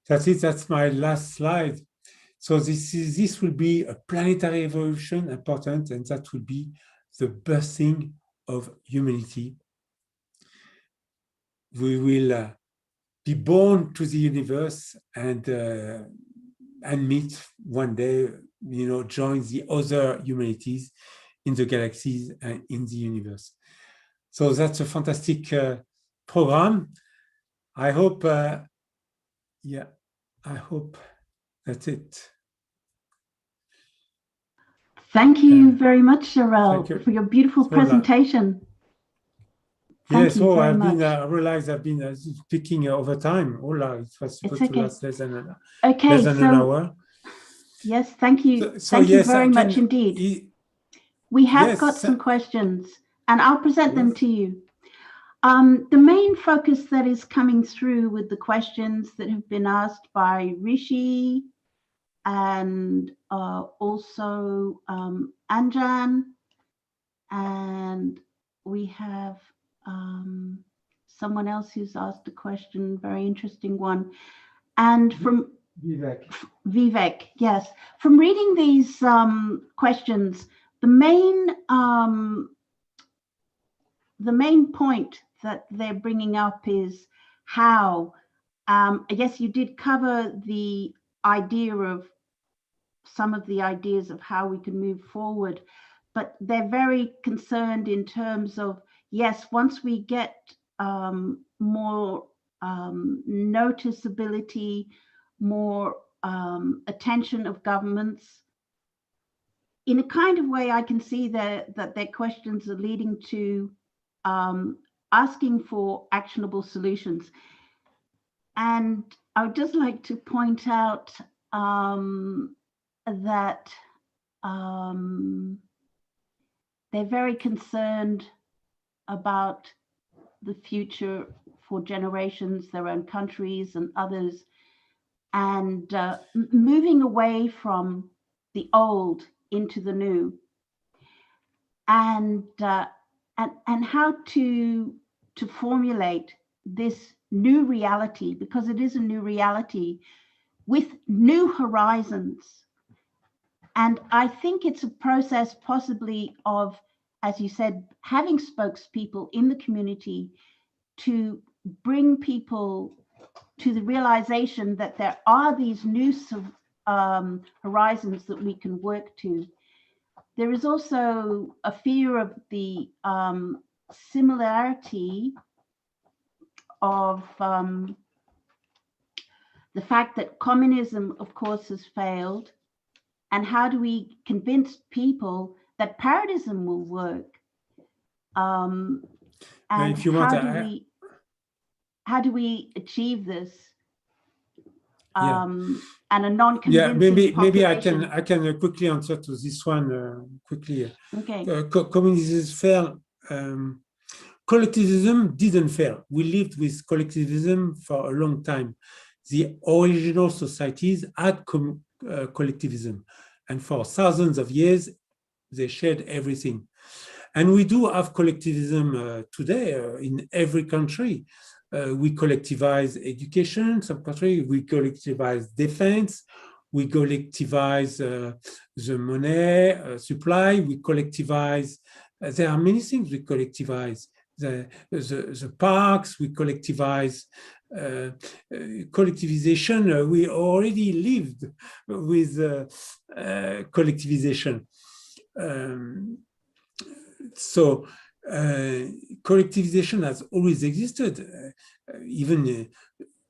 [SPEAKER 1] That's it. That's my last slide. So this will be a planetary evolution, important, and that will be the birthing of humanity. We will be born to the universe and meet one day, you know, join the other humanities in the galaxies and in the universe. So that's a fantastic program. I hope, yeah, I hope that's it.
[SPEAKER 3] Thank you very much, Jarell, for your beautiful presentation.
[SPEAKER 1] Yes, so I realized I've been speaking over time. Hola, it was supposed to last less than an hour.
[SPEAKER 3] Yes, thank you. Thank you very much indeed. We have got some questions, and I'll present them to you. The main focus that is coming through with the questions that have been asked by Rishi and also Anjan, and we have someone else who's asked a question, very interesting one, and from Vivek, yes. From reading these questions, the main point that they're bringing up is how, I guess you did cover the idea of some of the ideas of how we can move forward, but they're very concerned in terms of, yes, once we get more noticeability, more attention of governments. In a kind of way, I can see that their questions are leading to asking for actionable solutions. And I would just like to point out that they're very concerned about the future for generations, their own countries and others, and moving away from the old into the new, and how to formulate this new reality, because it is a new reality with new horizons. And I think it's a process possibly of, as you said, having spokespeople in the community to bring people to the realization that there are these new horizons that we can work to. There is also a fear of the similarity of the fact that communism, of course, has failed. And how do we convince people that Paradism will work? And
[SPEAKER 1] if you want
[SPEAKER 3] how do we achieve this?
[SPEAKER 1] Yeah.
[SPEAKER 3] And a non-convincing
[SPEAKER 1] maybe I can quickly answer to this one quickly.
[SPEAKER 3] Okay.
[SPEAKER 1] Communism failed. Collectivism didn't fail. We lived with collectivism for a long time. The original societies had collectivism, and for thousands of years they shared everything. And we do have collectivism today in every country. We collectivize education, some country, we collectivize defense, we collectivize the money supply, we collectivize, there are many things we collectivize, the parks, we collectivize. Collectivization, we already lived with collectivization. So collectivization has always existed. Even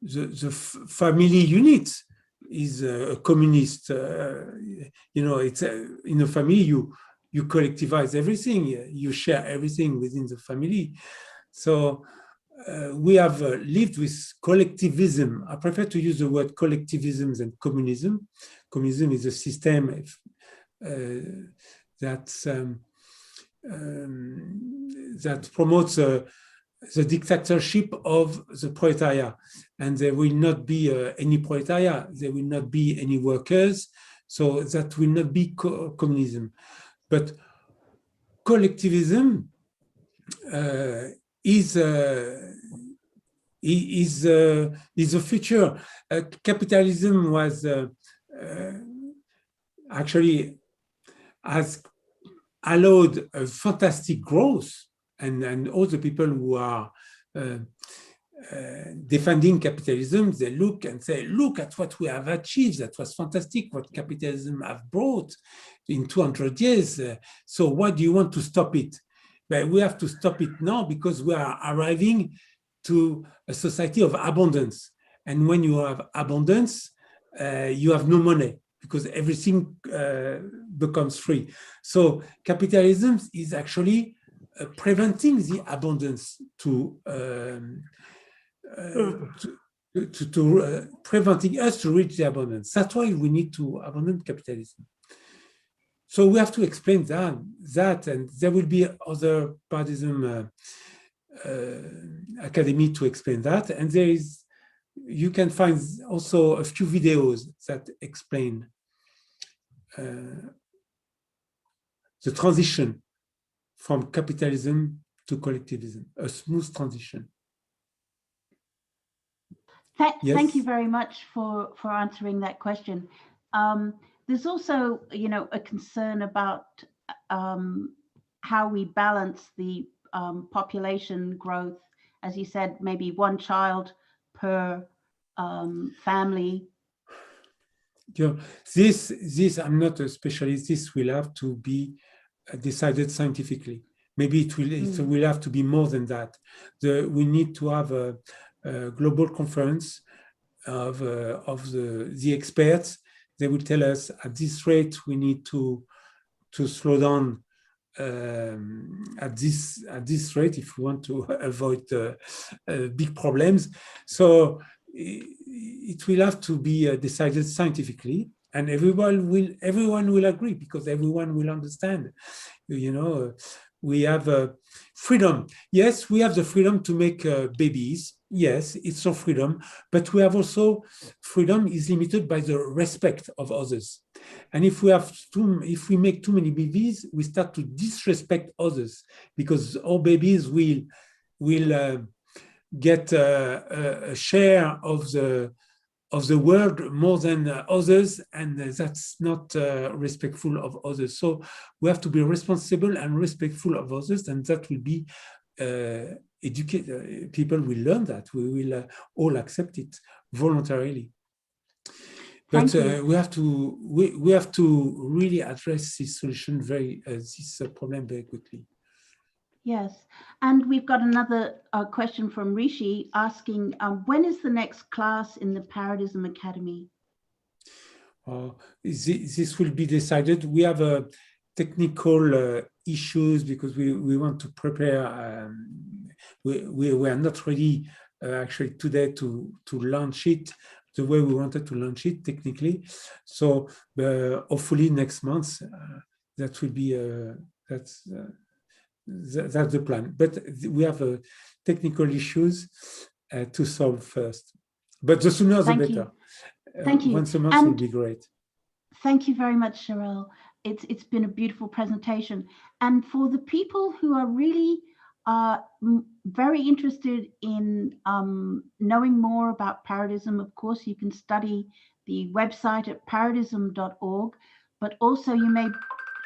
[SPEAKER 1] the family unit is a communist. It's in a family you collectivize everything. You share everything within the family. So we have lived with collectivism. I prefer to use the word collectivism than communism. Communism is a system that promotes the dictatorship of the proletariat, and there will not be any proletariat, there will not be any workers, so that will not be communism. But collectivism is the future. Capitalism was actually has allowed a fantastic growth, and all the people who are defending capitalism, they look and say, look at what we have achieved. That was fantastic what capitalism have brought in 200 years. So why do you want to stop it? But we have to stop it now because we are arriving to a society of abundance. And when you have abundance, you have no money because everything becomes free. So capitalism is actually preventing the abundance preventing us to reach the abundance. That's why we need to abandon capitalism. So we have to explain that, and there will be other Paradism academy to explain that. And you can find also a few videos that explain the transition from capitalism to collectivism, a smooth transition.
[SPEAKER 3] Thank you very much for answering that question. There's also, a concern about how we balance the population growth. As you said, maybe one child per family.
[SPEAKER 1] This I'm not a specialist. This will have to be decided scientifically. Maybe it will have to be more than that. We need to have a global conference of the experts. They will tell us at this rate we need to slow down at this rate if we want to avoid big problems. So it will have to be decided scientifically, and everyone will agree, because everyone will understand. You know, we have freedom. Yes, we have the freedom to make babies. Yes, it's our freedom, but we have also freedom is limited by the respect of others. And if we make too many babies, we start to disrespect others, because our babies will get a share of the world more than others, and that's not respectful of others. So we have to be responsible and respectful of others, and that will be educated. People will learn that. We will all accept it voluntarily. But we have to really address this solution this problem very quickly.
[SPEAKER 3] Yes, and we've got another question from Rishi asking, when is the next class in the Paradism Academy?
[SPEAKER 1] This will be decided. We have technical issues because we want to prepare. We are not ready actually today to launch it the way we wanted to launch it technically. So hopefully next month that will be that's the plan. But we have technical issues to solve first. But the sooner the better.
[SPEAKER 3] Thank you.
[SPEAKER 1] Once a month will be great.
[SPEAKER 3] Thank you very much, Cheryl. It's been a beautiful presentation. And for the people who are really very interested in knowing more about Paradism, of course, you can study the website at paradism.org, but also you may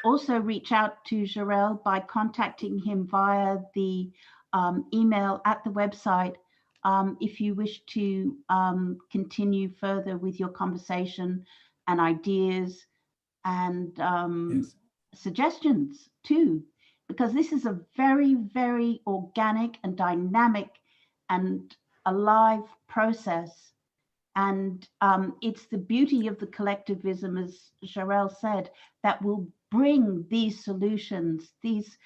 [SPEAKER 3] also reach out to Jarell by contacting him via the email at the website if you wish to continue further with your conversation and ideas and
[SPEAKER 1] yes.
[SPEAKER 3] suggestions too, because this is a very, very organic and dynamic and alive process. And it's the beauty of the collectivism, as Jarell said, that will bring these solutions, these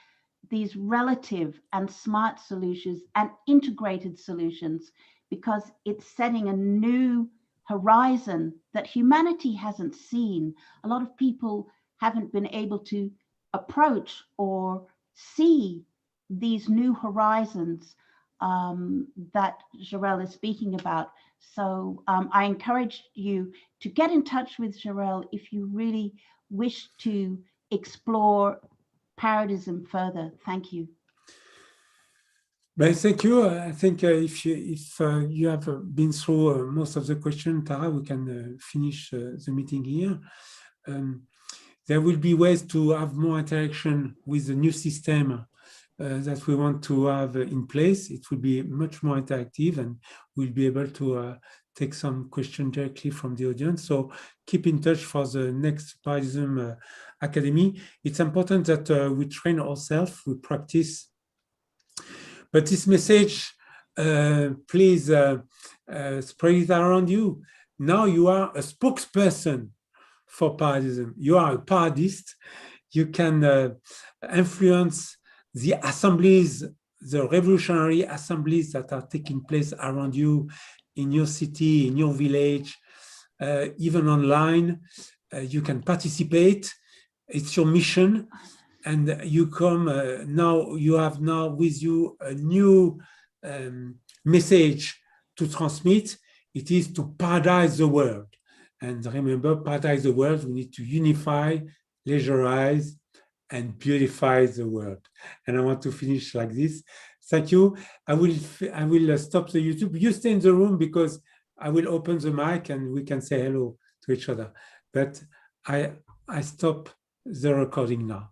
[SPEAKER 3] relative and smart solutions and integrated solutions, because it's setting a new horizon that humanity hasn't seen. A lot of people haven't been able to approach or see these new horizons that Jarell is speaking about. So I encourage you to get in touch with Jarell if you really wish to explore Paradism further. Thank you.
[SPEAKER 1] Well, thank you. I think if you have been through most of the questions, Tara, we can finish the meeting here. There will be ways to have more interaction with the new system that we want to have in place. It will be much more interactive, and we'll be able to take some questions directly from the audience. So keep in touch for the next Paradism Academy. It's important that we train ourselves, we practice. But this message, please spread it around you. Now you are a spokesperson for Paradism. You are a paradist. You can influence the assemblies, the revolutionary assemblies that are taking place around you in your city, in your village, even online. You can participate. It's your mission. And you come now, you have now with you a new message to transmit. It is to paradise the world. And remember, paradise the world, we need to unify, leisurize, and beautify the world. And I want to finish like this. Thank you. I will stop the YouTube. You stay in the room because I will open the mic and we can say hello to each other. But I stop the recording now.